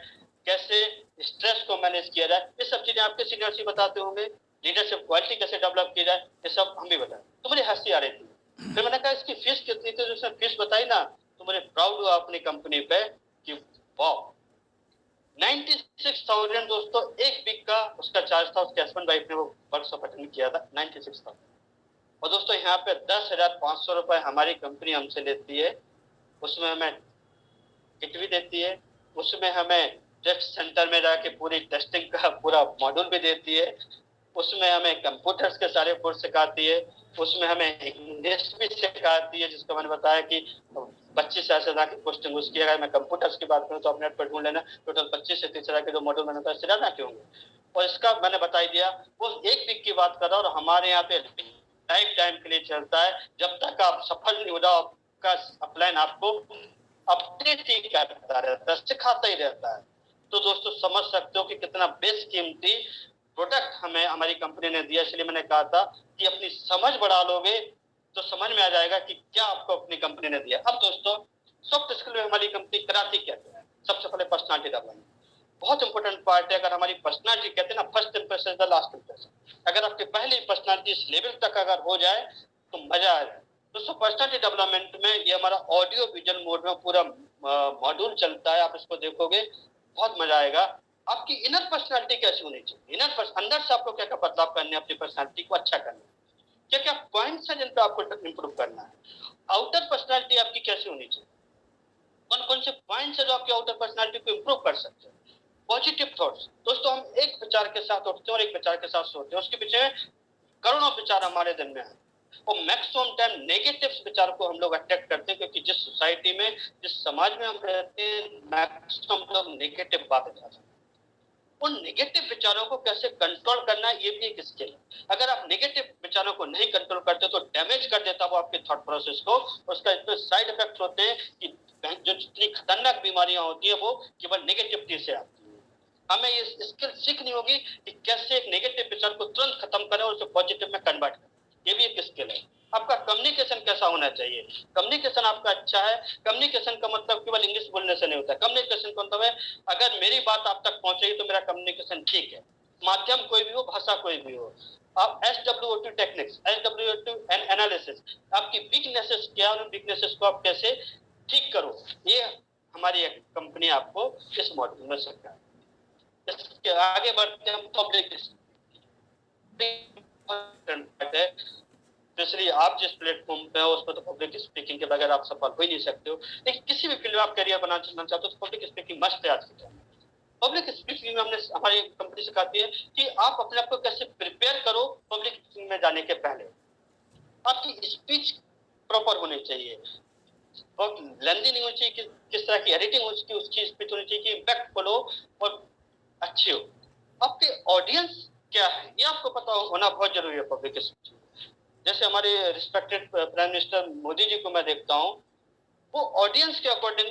कैसे स्ट्रेस को मैनेज किया जाए, ये सब चीजें आपके सीनियर्स ही बताते होंगे। लीडरशिप क्वालिटी कैसे डेवलप की जाए, ये सब हम भी बताएं। तो मुझे हंसी आ रही थी, फिर मैंने कहा इसकी फीस कितनी थी, तो उसने फीस बताई ना, तो मुझे प्राउड हुआ अपनी कंपनी पे कि वाह, 96,000 दोस्तों एक वीक का उसका चार्ज था। उसके हस्बैंड वाइफ ने वो वर्कशॉप अटेंड किया था, 96,000। और दोस्तों यहाँ पे 10,500 रुपए हमारी कंपनी हमसे लेती है, उसमें हमें किट भी देती है, उसमें हमें टेस्ट सेंटर में जाके पूरी टेस्टिंग का पूरा मॉड्यूल भी देती है, उसमें हमें कंप्यूटर्स के सारे कोर्स सिखाती है, उसमें हमें इंग्लिश भी सिखाती है, जिसको मैंने बताया कि 25,000 की पोस्टिंग उसकी। अगर मैं कंप्यूटर्स की बात करूँ तो अपने पर ढूंढ लेना, टोटल 25 से 30,000 के जो मॉड्यूल मैंने बताया, सिखाना क्यों होंगे। और इसका मैंने बता दिया, वो एक वीक की बात कर रहा हूँ, और हमारे यहाँ पे लाइफ टाइम के लिए चलता है, जब तक आप सफल नहीं हो जाओ, आपका अपलाइन आपको अपडेट ही करता रहता है, सिखाता ही रहता है। तो दोस्तों समझ सकते हो कि कितना बेशकीमती प्रोडक्ट हमें हमारी कंपनी ने दिया। इसलिए मैंने कहा था कि अपनी समझ बढ़ा लोगे तो समझ में आ जाएगा कि क्या आपको अपनी कंपनी ने दिया। अब दोस्तों सॉफ्ट स्किल में हमारी कंपनी कराती क्या है, सबसे पहले पर्सनालिटी डेवलपमेंट बहुत इंपॉर्टेंट पार्ट है। अगर हमारी पर्सनालिटी, कहते हैं ना, first impression the last impression, अगर आपकी पहली पर्सनालिटी इस लेवल तक अगर हो जाए तो मजा आ जाए। दोस्तों पर्सनालिटी डेवलपमेंट में ये हमारा ऑडियो विजन मोड में पूरा मॉड्यूल चलता है, आप इसको देखोगे बहुत मजा आएगा। आपकी इनर पर्सनालिटी कैसी होनी चाहिए, अंदर से आपको क्या क्या बदलाव करने, अपनी पर्सनालिटी को अच्छा करना, क्या क्या पॉइंट्स है जिन पे आपको इंप्रूव करना है। आउटर पर्सनालिटी आपकी कैसी होनी चाहिए, कौन कौन से पॉइंट्स है जो आपकी आउटर पर्सनालिटी को इंप्रूव कर सकते हैं। पॉजिटिव थॉट्स, दोस्तों हम एक विचार के साथ उठते हैं और एक विचार के साथ सोते हैं, उसके पीछे करोड़ों विचार हमारे दिन में है, और मैक्सिमम टाइम नेगेटिव विचार को हम लोग अट्रैक्ट करते हैं, क्योंकि जिस सोसाइटी में, जिस समाज में हम रहते हैं, मैक्सिमम लोग नेगेटिव बातें करते हैं। उन नेगेटिव विचारों को कैसे कंट्रोल करना है, ये भी एक स्किल है। अगर आप नेगेटिव विचारों को नहीं कंट्रोल करते तो डैमेज कर देता वो आपके थॉट प्रोसेस को। उसका इतने साइड इफेक्ट होते हैं कि जो जितनी खतरनाक बीमारियां होती है वो केवल नेगेटिविटी से आती है। हमें ये स्किल सीखनी होगी कि कैसे एक नेगेटिव विचार को तुरंत खत्म करें और उसे पॉजिटिव में कन्वर्ट करें, ये भी एक स्किल है। आपका कम्युनिकेशन कैसा होना चाहिए, कम्युनिकेशन आपका अच्छा है। कम्युनिकेशन का मतलब केवल इंग्लिश बोलने से नहीं होता। कम्युनिकेशन का मतलब है अगर मेरी बात आप तक पहुंचेगी तो मेरा कम्युनिकेशन ठीक है, माध्यम कोई भी हो, भाषा कोई भी हो। आप SWOT टेक्निक्स, SWOT एनालिसिस, आपकी वीकनेसेस क्या, उन वीकनेसेस को आप कैसे ठीक करो, ये हमारी कंपनी आपको इस मॉड्यूल में सिखाए। इसके आगे बढ़ते हैं पब्लिक है, इसलिए आप जिस प्लेटफॉर्म पे हो उस पर तो पब्लिक स्पीकिंग के बगैर आप सफल हो ही नहीं सकते हो। लेकिन किसी भी फील्ड में आप करियर बनाना चाहते हो तो पब्लिक स्पीकिंग मस्ट है आज के टाइम में। पब्लिक स्पीकिंग में हमने, हमारी कंपनी सिखाती है कि आप अपने आप को कैसे प्रिपेयर करो पब्लिक स्पीकिंग में जाने के पहले। आपकी स्पीच प्रॉपर होनी चाहिए, बहुत लेंदी नहीं होनी चाहिए, किस तरह की एडिटिंग उसकी उसकी स्पीच होनी चाहिए कि इम्पैक्टफुल हो और अच्छी हो। आपके ऑडियंस क्या है ये आपको पता होना बहुत जरूरी है पब्लिक स्पीच। जैसे हमारे respected prime minister Modi ji को मैं देखता हूँ, वो ऑडियंस के अकॉर्डिंग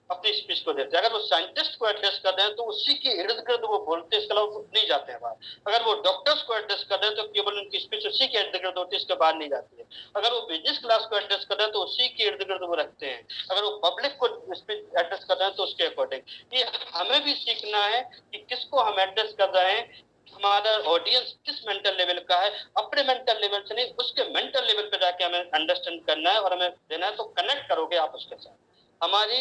अपनी स्पीच को देते हैं। अगर वो साइंटिस्ट को एड्रेस कर रहे हैं तो उसी के इर्द गिर्द वो बोलते हैं, इसके अलावा नहीं जाते हैं बाहर। अगर वो डॉक्टर्स को एड्रेस कर रहे हैं तो केवल उनकी स्पीच उसी के इर्द गिर्द होती है, इसके बाहर नहीं जाती है। अगर वो बिजनेस क्लास को एड्रेस कर रहे हैं तो उसी के इर्द गिर्द वो रखते हैं। अगर वो पब्लिक को स्पीच एड्रेस कर रहे हैं तो उसके अकॉर्डिंग। ये हमें भी सीखना है कि किसको हम एड्रेस कर रहे हैं, हमारा ऑडियंस किस मेंटल लेवल का है। अपने मेंटल लेवल से नहीं, उसके मेंटल लेवल पे जाके हमें अंडरस्टैंड करना है और हमें देना है। तो कनेक्ट करोगे आप उसके साथ। हमारी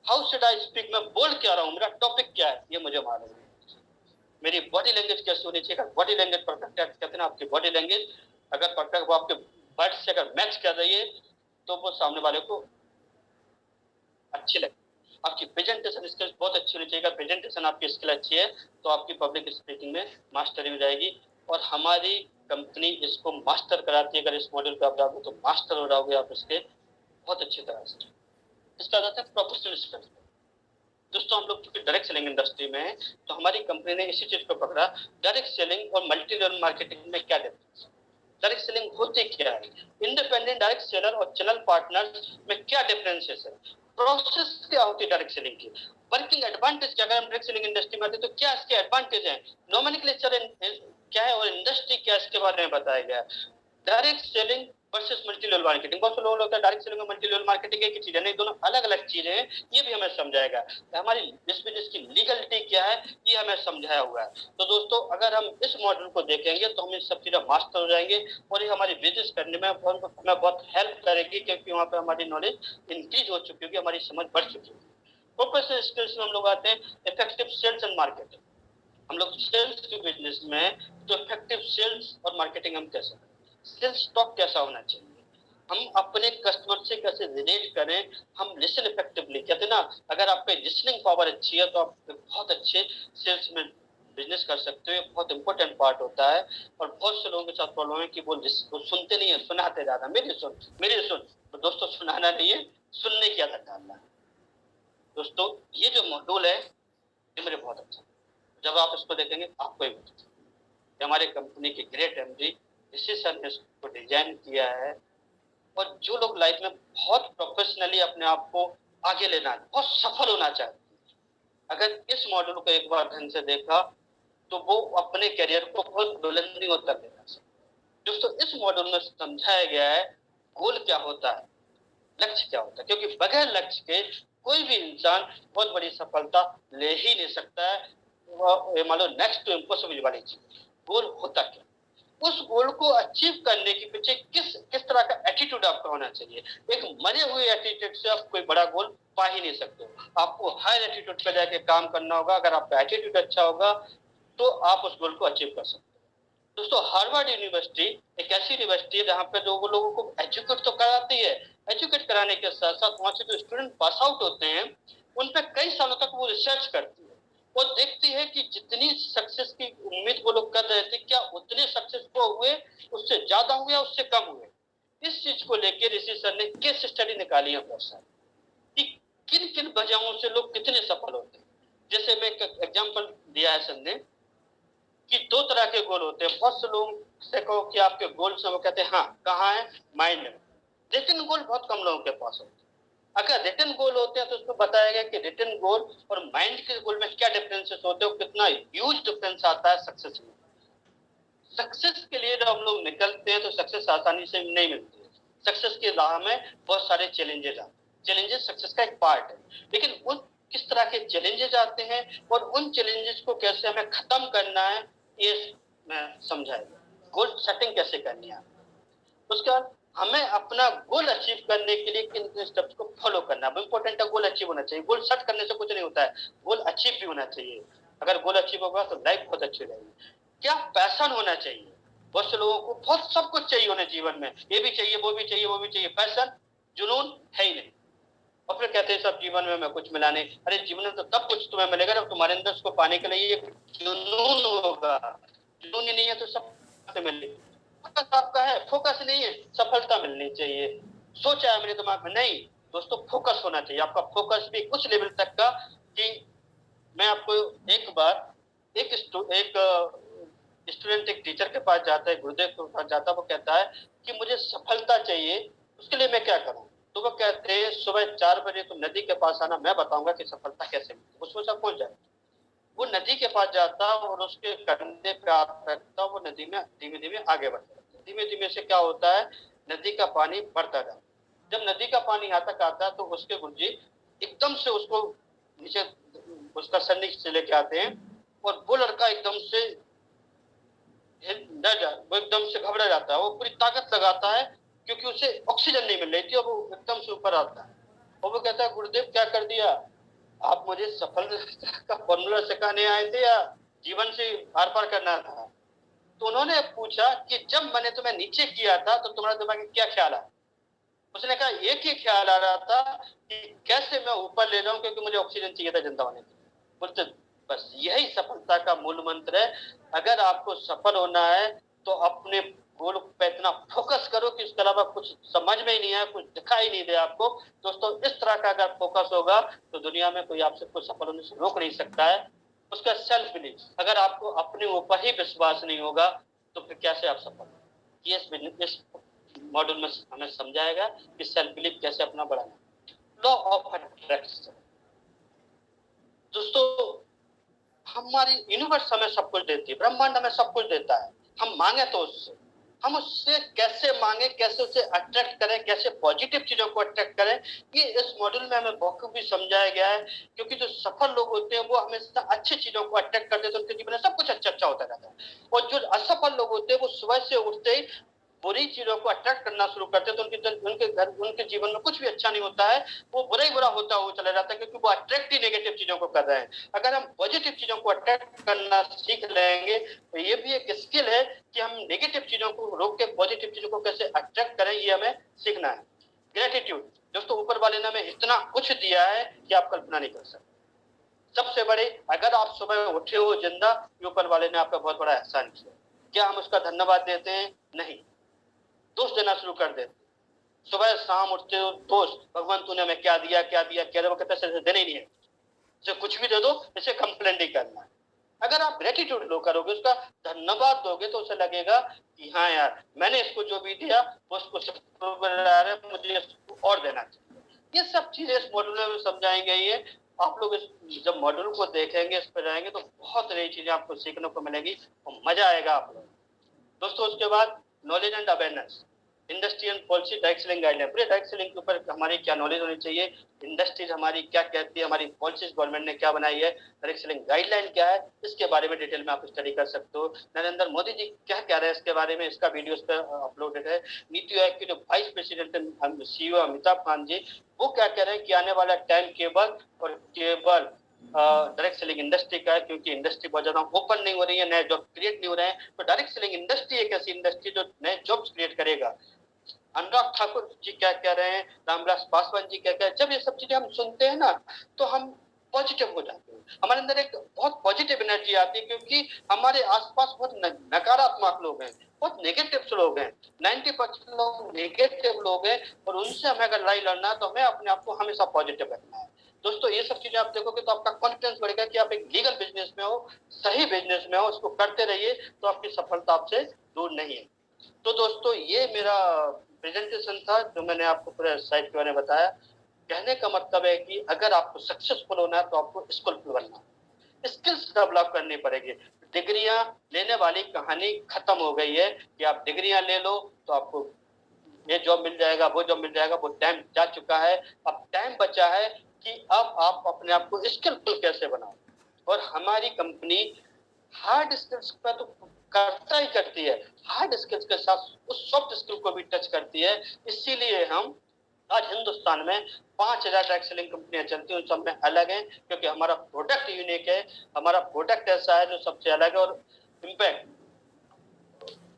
हाउ शुड आई स्पीक, मैं बोल क्या रहा हूँ, मेरा टॉपिक क्या है, ये मुझे मालूम है। मेरी बॉडी लैंग्वेज कैसे होनी चाहिए, बॉडी लैंग्वेज परफेक्ट है, कहते हैं ना, आपकी बॉडी लैंग्वेज अगर परफेक्ट, वो आपके वर्ड से अगर मैच कर रही है तो वो सामने वाले को अच्छी लगे। आपकी प्रेजेंटेशन स्किल्स बहुत अच्छी होनी चाहिए। अगर प्रेजेंटेशन आपकी स्किल अच्छी है तो आपकी पब्लिक स्पीकिंग में मास्टरी हो जाएगी। और हमारी कंपनी इसको मास्टर कराती है। अगर इस मॉड्यूल पे आप जाओगे तो मास्टर हो जाओगे आप इसके बहुत अच्छी तरह से। इसका जाता है प्रोफेशनल स्किल्स। दोस्तों हम लोग क्योंकि डायरेक्ट सेलिंग इंडस्ट्री में है तो हमारी कंपनी ने इसी चीज को पकड़ा, डायरेक्ट सेलिंग और मल्टी लेवल मार्केटिंग में क्या डिफरेंस। डायरेक्ट सेलिंग होती क्या है, इंडिपेंडेंट डायरेक्ट सेलर और चैनल पार्टनर में क्या डिफरेंसेस है। प्रोसेस क्या होती है डायरेक्ट सेलिंग की, वर्किंग एडवांटेज क्या, अगर हम डायरेक्ट सेलिंग इंडस्ट्री में आते तो क्या इसके एडवांटेज हैं, नोमेनक्लेचर क्या है और इंडस्ट्री क्या है, इसके बारे में बताया गया। Direct selling versus multi level marketing, बहुत से लोग होता है डायरेक्ट सेलिंग और मल्टी लेवल मार्केटिंग एक ही चीज है, नहीं, दोनों अलग अलग चीजें हैं, ये भी हमें समझाएगा। हमारी इस बिजनेस की लीगलिटी क्या है, ये हमें समझाया हुआ है। तो दोस्तों अगर हम इस मॉडल को देखेंगे तो हम इस सब चीजें मास्टर हो जाएंगे और ये हमारी बिजनेस करने में हमें बहुत हेल्प करेगी, क्योंकि वहाँ पे हमारी नॉलेज इंक्रीज हो चुकी होगी, हमारी समझ बढ़ चुकी होगी। प्रोफेशनल स्किल्स में हम लोग आते हैं इफेक्टिव सेल्स एंड मार्केटिंग। हम लोग सेल्स के बिजनेस में तो इफेक्टिव सेल्स और मार्केटिंग हम कैसे करें, सेल्स टॉक कैसा होना चाहिए, हम अपने कस्टमर से कैसे रिलेट करें, हम लिसन इफेक्टिवली, कहते हैं ना, अगर आपकी लिसनिंग पावर अच्छी है तो आप बहुत अच्छे सेल्स में बिजनेस कर सकते हो, ये बहुत इंपॉर्टेंट पार्ट होता है। और बहुत से लोगों के साथ प्रॉब्लम है कि वो सुनते नहीं है, सुनाते ज्यादा, मेरी सुन, तो दोस्तों सुनाना नहीं है, सुनने की आदत डालना है। दोस्तों ये जो मॉड्यूल है ये मेरे बहुत अच्छा, जब आप इसको देखेंगे आपको ही हमारे कंपनी के ग्रेट एमडी ऋषि सर ने इसको डिजाइन किया है। और जो लोग लाइफ में बहुत प्रोफेशनली अपने आप को आगे लेना, बहुत सफल होना चाहते हैं, अगर इस मॉडल को एक बार ढंग से देखा तो वो अपने करियर को बहुत बुलंदियों तक लेना सकते। दोस्तों इस मॉडल में समझाया गया है गोल क्या होता है, लक्ष्य क्या होता है, क्योंकि बगैर लक्ष्य के कोई भी इंसान बहुत बड़ी सफलता ले ही नहीं सकता है। मान लो नेक्स्ट टू इम्पॉसिबल वाली चीज, गोल होता क्या, उस गोल को अचीव करने के पीछे किस किस तरह का एटीट्यूड आपका होना चाहिए। एक मरे हुए एटीट्यूड से आप कोई बड़ा गोल पा ही नहीं सकते, आपको हायर एटीट्यूड पे जाके काम करना होगा। अगर आपका एटीट्यूड अच्छा होगा तो आप उस गोल को अचीव कर सकते हैं। दोस्तों हार्वर्ड यूनिवर्सिटी एक ऐसी यूनिवर्सिटी है जहाँ पे जो वो लोगों को एजुकेट तो कराती है, एजुकेट कराने के साथ साथ वहां से जो स्टूडेंट पास आउट होते हैं उन पे कई सालों तक वो रिसर्च करती है, वो देखती है कि जितनी सक्सेस की उम्मीद वो लोग कर रहे थे क्या उतने सक्सेसफुल हुए, उससे ज्यादा हुए या उससे कम हुए। इस चीज को लेकर ऋषि सर ने केस स्टडी निकाली है बहुत सारी कि किन किन वजहों से लोग कितने सफल होते हैं। जैसे मैं एक एग्जाम्पल दिया है सर ने कि दो तरह के गोल होते हैं। बहुत से लोग से कहो कि आपके गोल से, वो कहते हैं हाँ कहाँ है, माइंड में। रिटन गोल बहुत कम लोगों के पास होते हैं। अगर रिटन गोल होते हैं तो उसको बताया गया कि रिटन गोल और माइंड के गोल में क्या डिफरेंसेस होते हैं, कितना ह्यूज डिफरेंस आता है सक्सेस में। सक्सेस के लिए जब हम लोग निकलते हैं तो सक्सेस आसानी से नहीं मिलती है, सक्सेस की राह में बहुत सारे चैलेंजेस आते हैं। चैलेंजेस सक्सेस का एक पार्ट है, लेकिन उन किस तरह के चैलेंजेस आते हैं और उन चैलेंजेस को कैसे हमें खत्म करना है ये मैं समझाएगा। गोल सेटिंग कैसे करनी है, उसके बाद हमें अपना गोल अचीव करने के लिए किन किन स्टेप्स को फॉलो करना है। इंपॉर्टेंट है गोल अचीव होना चाहिए, गोल सेट करने से कुछ नहीं होता है, गोल अचीव भी होना चाहिए। अगर गोल अचीव होगा तो लाइफ बहुत अच्छी रहेगी। क्या पैशन होना चाहिए, बहुत से लोगों को बहुत सब कुछ चाहिए उन्हें जीवन में, ये भी चाहिए वो भी चाहिए वो भी चाहिए, पैशन जुनून है ही नहीं। और फिर कहते हैं सब जीवन में मैं कुछ मिला नहीं, अरे जीवन में तो तब कुछ तुम्हें मिलेगा जब तुम्हारे अंदर उसको पाने के लिए जुनून होगा। जुनून ही नहीं है तो सब मिलेगी। फोकस आपका है, फोकस नहीं है, सफलता मिलनी चाहिए। सोचा है मेरे दिमाग में, नहीं दोस्तों फोकस होना चाहिए। आपका फोकस भी उस लेवल तक का कि मैं आपको एक बार एक स्टूडेंट एक टीचर के पास जाता है, गुरुदेव के पास जाता है, वो कहता है कि मुझे सफलता चाहिए, उसके लिए मैं क्या करूं। तो वो कहते हैं सुबह 4 बजे तुम नदी के पास आना, मैं बताऊंगा कि सफलता कैसे मिलती है। उसमें सब पहुंच जाए। वो नदी के पास जाता और उसके कंधे पे हाथ रखता, वो नदी में धीमे धीमे आगे बढ़ता है। धीमे धीमे से क्या होता है, नदी का पानी बढ़ता जाता है। जब नदी का पानी यहाँ तक आता है तो उसके गुरुजी एकदम से उसको नीचे, उसका सर नीचे लेके आते हैं और वो लड़का एकदम से डर जाता, वो एकदम से घबरा जाता है, वो पूरी ताकत लगाता है क्योंकि उसे ऑक्सीजन नहीं मिल रही थी और वो एकदम से ऊपर आता है। और वो कहता है गुरुदेव क्या कर दिया, आप मुझे सफलता का फॉर्मूला सिखाने आए थे या जीवन से आर पार करना था। तो उन्होंने पूछा कि जब मैंने तुम्हें नीचे किया था तो तुम्हारे दिमाग में क्या ख्याल आया। उसने कहा एक ही ख्याल आ रहा था कि कैसे मैं ऊपर ले जाऊं, क्योंकि मुझे ऑक्सीजन चाहिए था जिंदा होने के लिए। बोलते बस यही सफलता का मूल मंत्र है। अगर आपको सफल होना है तो अपने गोल पे इतना फोकस करो कि इसके अलावा कुछ समझ में ही नहीं आए, कुछ दिखाई नहीं दे आपको। दोस्तों इस तरह का अगर फोकस होगा तो दुनिया में कोई आपसे कुछ सफल होने से रोक नहीं सकता है। उसका सेल्फ बिलीफ, अगर आपको अपने ऊपर ही विश्वास नहीं होगा तो फिर कैसे आप सफल। ये इस मॉड्यूल में हमें समझाएगा कि सेल्फ बिलीफ कैसे अपना बढ़ाना। Law of attraction. दोस्तों हमारी यूनिवर्स हमें सब कुछ देती है, ब्रह्मांड हमें सब कुछ देता है, हम मांगे तो उससे, हम उससे कैसे मांगे, कैसे उसे अट्रैक्ट करें, कैसे पॉजिटिव चीजों को अट्रैक्ट करें, ये इस मॉड्यूल में हमें बखूबी समझाया गया है। क्योंकि जो सफल लोग होते हैं वो हमेशा अच्छी चीजों को अट्रैक्ट करते हैं, तो उनके जीवन में सब कुछ अच्छा अच्छा होता रहता है। और जो असफल लोग होते हैं वो सुबह से उठते ही बुरी चीजों को अट्रैक्ट करना शुरू करते हैं, तो उनके जीवन में कुछ भी अच्छा नहीं होता है, वो बुरा ही बुरा होता हुआ चला जाता है, क्योंकि वो अट्रैक्ट ही नेगेटिव चीजों को कर रहे हैं। अगर हम पॉजिटिव चीजों को अट्रैक्ट करना सीख लेंगे तो ये भी एक स्किल है कि हम नेगेटिव चीजों को रोक के पॉजिटिव चीजों को कैसे अट्रैक्ट करें, ये हमें सीखना है। ग्रेटिट्यूड। दोस्तों ऊपर वाले ने हमें इतना कुछ दिया है कि आप कल्पना नहीं कर सकते। सबसे बड़े, अगर आप सुबह उठे हो जिंदा, ऊपर वाले ने आपका बहुत बड़ा एहसान किया। क्या हम उसका धन्यवाद देते हैं? नहीं, दोष देना शुरू कर देते। सुबह शाम उठते हो दोष, भगवान तूने हमें क्या दिया क्या दिया क्या दिया, वो कहते हैं देना ही नहीं है, इसे कुछ भी दे दो, इसे कंप्लेंट ही करना है। अगर आप ग्रेटिट्यूड लो करोगे, उसका धन्यवाद दोगे, तो उसे लगेगा कि हाँ यार मैंने इसको जो भी दिया वो उसको मुझे इसको और देना चाहिए। ये सब चीजें इस मॉड्यूल में समझाएंगे। ये आप लोग इस जब मॉड्यूल को देखेंगे, इस पर जाएंगे, तो बहुत नई चीजें आपको सीखने को मिलेगी और मजा आएगा आप लोग। दोस्तों उसके बाद knowledge and awareness, industry and policy, direct selling guideline. पूरे डायरेक्ट सेलिंग के ऊपर हमारी क्या नॉलेज होनी चाहिए, इंडस्ट्रीज हमारी क्या कहती है, हमारी पॉलिसीज गवर्नमेंट ने क्या बनाई है, डायरेक्ट सेलिंग गाइडलाइन क्या है, इसके बारे में डिटेल में आप स्टडी कर सकते हो। नरेंद्र मोदी जी क्या कह रहे हैं इसके बारे में, इसका वीडियो इस पर अपलोडेड है। नीति आयोग के जो vice president CEO Amitabh Kant ji, वो क्या कह रहे हैं कि आने वाला टाइम केवल और केवल डायरेक्ट सेलिंग इंडस्ट्री का है, क्योंकि इंडस्ट्री बहुत ज्यादा ओपन नहीं हो रही है, नए जॉब क्रिएट नहीं हो रहे हैं। तो डायरेक्ट सेलिंग इंडस्ट्री एक ऐसी इंडस्ट्री जो नए जॉब्स क्रिएट करेगा। अनुराग ठाकुर जी क्या कह रहे हैं, रामविलास पासवान जी क्या कह रहे हैं, जब ये सब चीजें हम सुनते हैं ना, तो हम पॉजिटिव हो जाते हैं, हमारे अंदर एक बहुत पॉजिटिव एनर्जी आती है। क्योंकि हमारे आसपास बहुत नकारात्मक लोग हैं, बहुत नेगेटिव लोग हैं, 90% लोग नेगेटिव लोग हैं, और उनसे हमें अगर लड़ाई लड़ना है तो हमें अपने आप को हमेशा पॉजिटिव रखना है। दोस्तों ये सब चीजें आप देखोगे तो आपका कॉन्फिडेंस बढ़ेगा कि आप एक लीगल बिजनेस में हो, सही बिजनेस में हो, उसको करते रहिए, तो आपकी सफलता आपसे दूर नहीं है। तो दोस्तों ये मेरा प्रेजेंटेशन था, जो मैंने आपको पूरे साइट के बारे में बताया। कहने का मतलब है कि अगर आपको सक्सेसफुल होना है तो आपको स्किलफुल बनना है, स्किल्स डेवलप करनी पड़ेगी। डिग्रियां लेने वाली कहानी खत्म हो गई है कि आप डिग्रियां ले लो तो आपको ये जॉब मिल जाएगा, वो जॉब मिल जाएगा, वो टाइम जा चुका है। अब टाइम बचा है कि अब आप अपने आप को स्किलफुल कैसे बनाओ। और हमारी कंपनी हार्ड स्किल्स पर तो करता ही करती है, हार्ड स्किल्स के साथ उस सॉफ्ट स्किल को भी टच करती है। इसीलिए हम आज हिंदुस्तान में 5000 डायरेक्ट सेलिंग कंपनियां चलती हैं, उन सब में अलग हैं, क्योंकि हमारा प्रोडक्ट यूनिक है, हमारा प्रोडक्ट ऐसा है जो सबसे अलग है। और इम्पैक्ट,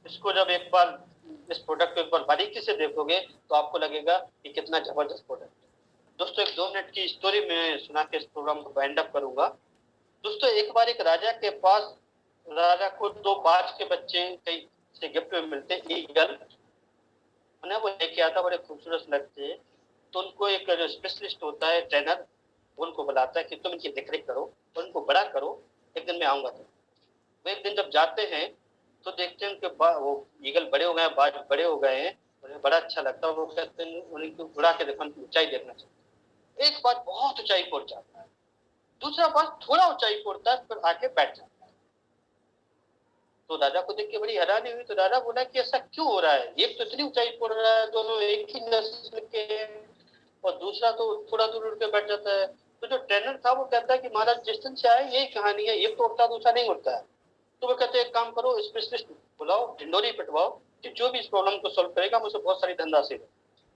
इसको जब एक बार इस प्रोडक्ट को एक बार बारीकी से देखोगे तो आपको लगेगा कि कितना जबरदस्त प्रोडक्ट है। दोस्तों एक 2 मिनट की स्टोरी में सुना के इस प्रोग्राम को वाइंड अप करूंगा। दोस्तों एक बार एक राजा के पास, राजा को 2 बाज के बच्चे कहीं से गिफ्ट में मिलते, ईगल, उन्हें वो लेके आता, बड़े खूबसूरत लगते हैं। तो उनको एक जो स्पेशलिस्ट होता है ट्रेनर, उनको बुलाता है कि तुम इनकी देखरेख करो और इनको बड़ा करो, एक दिन मैं आऊंगा। तो वो एक दिन जब जाते हैं तो देखते हैं उनके वो ईगल बड़े हो गए हैं, बाज बड़े हो गए हैं, उन्हें बड़ा अच्छा लगता है। वो कहते हैं उनको उड़ा के देखो, ऊंचाई देखना चाहिए। एक बात बहुत ऊंचाई पहुंच जाता है, दूसरा बात थोड़ा ऊंचाई पड़ता है, फिर आके बैठ जाता है। तो राजा को देख के बड़ी हैरानी हुई। तो राजा बोला कि ऐसा क्यों हो रहा है, एक तो इतनी ऊंचाई पड़ रहा है, दोनों एक ही नस्ल के हैं, और दूसरा तो थोड़ा दूर उड़ के बैठ जाता है। तो जो ट्रेनर था वो कहता है कि महाराज जिस दिन से आए यही कहानी है, एक तो उड़ता दूसरा नहीं उड़ता है। तो वो कहते हैं एक काम करो, स्पेशलिस्ट बुलाओ, ढिंडोरी पिटवाओ, कि जो भी इस प्रॉब्लम को सॉल्व करेगा मुझे बहुत सारी धनराशि दो।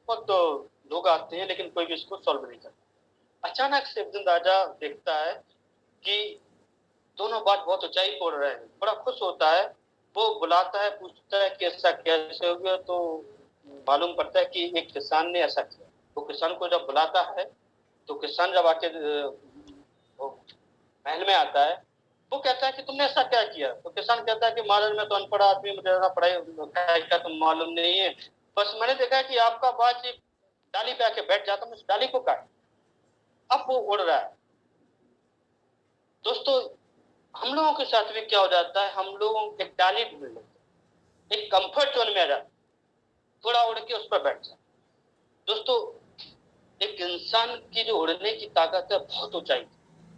और तो लोग आते हैं लेकिन कोई भी इसको सॉल्व नहीं करता। अचानक से एक दिन राजा देखता है कि दोनों बात बहुत ऊंचाई पड़ रहे हैं, बड़ा खुश होता है। वो बुलाता है, पूछता है कि ऐसा कैसे हो गया। तो मालूम पड़ता है कि एक किसान ने ऐसा किया। तो किसान को जब बुलाता है तो किसान जब आके महल में आता है, वो कहता है कि तुमने ऐसा क्या किया। तो किसान कहता है कि महाराज मैं तो अनपढ़ आदमी, मुझे ऐसा पढ़ाई का तो मालूम नहीं है, बस मैंने देखा कि आपका बाज एक डाली पे आके बैठ जाता, मैं उस डाली को काट, अब वो उड़ रहा है। दोस्तों हम लोगों के साथ भी क्या हो जाता है, हम लोगों एक डाली ढूंढ लेते, एक कंफर्ट जोन में आ जाते, थोड़ा उड़ के उस पर बैठ जाए। दोस्तों एक इंसान की जो उड़ने की ताकत है बहुत ऊंचाई।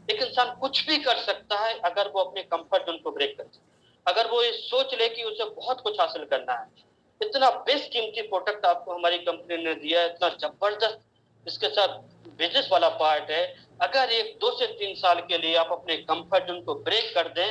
एक इंसान कुछ भी कर सकता है अगर वो अपने कंफर्ट जोन को ब्रेक करे, अगर वो ये सोच ले कि उसे बहुत कुछ हासिल करना है। इतना बेशकीमती प्रोडक्ट आपको हमारी कंपनी ने दिया है, इतना जबरदस्त इसके साथ बिजनेस वाला पार्ट है। अगर एक 2 से 3 साल के लिए आप अपने कंफर्ट जोन को ब्रेक कर दें,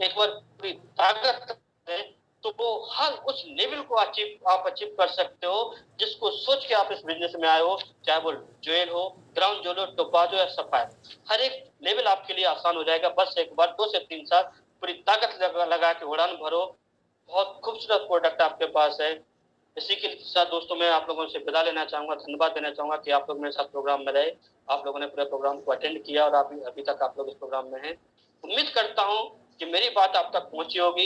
एक बार पूरी ताकत दें, तो वो हर उस लेवल को अचीव कर सकते हो जिसको सोच के आप इस बिजनेस में आए हो। चाहे वो ज्वेल हो, ग्राउंड ज्वेल हो, टोपाजो या सफायर, हर एक लेवल आपके लिए आसान हो जाएगा। बस एक बार 2 से 3 साल पूरी ताकत लगा के उड़ान भरो। बहुत खूबसूरत प्रोडक्ट आपके पास है। इसी के साथ दोस्तों मैं आप लोगों से विदा लेना चाहूंगा, धन्यवाद देना चाहूंगा कि आप लोग मेरे साथ प्रोग्राम में रहे। आप लोगों ने पूरे प्रोग्राम को अटेंड किया और अभी तक आप लोग इस प्रोग्राम में हैं। उम्मीद करता हूं कि मेरी बात आप तक पहुंची होगी।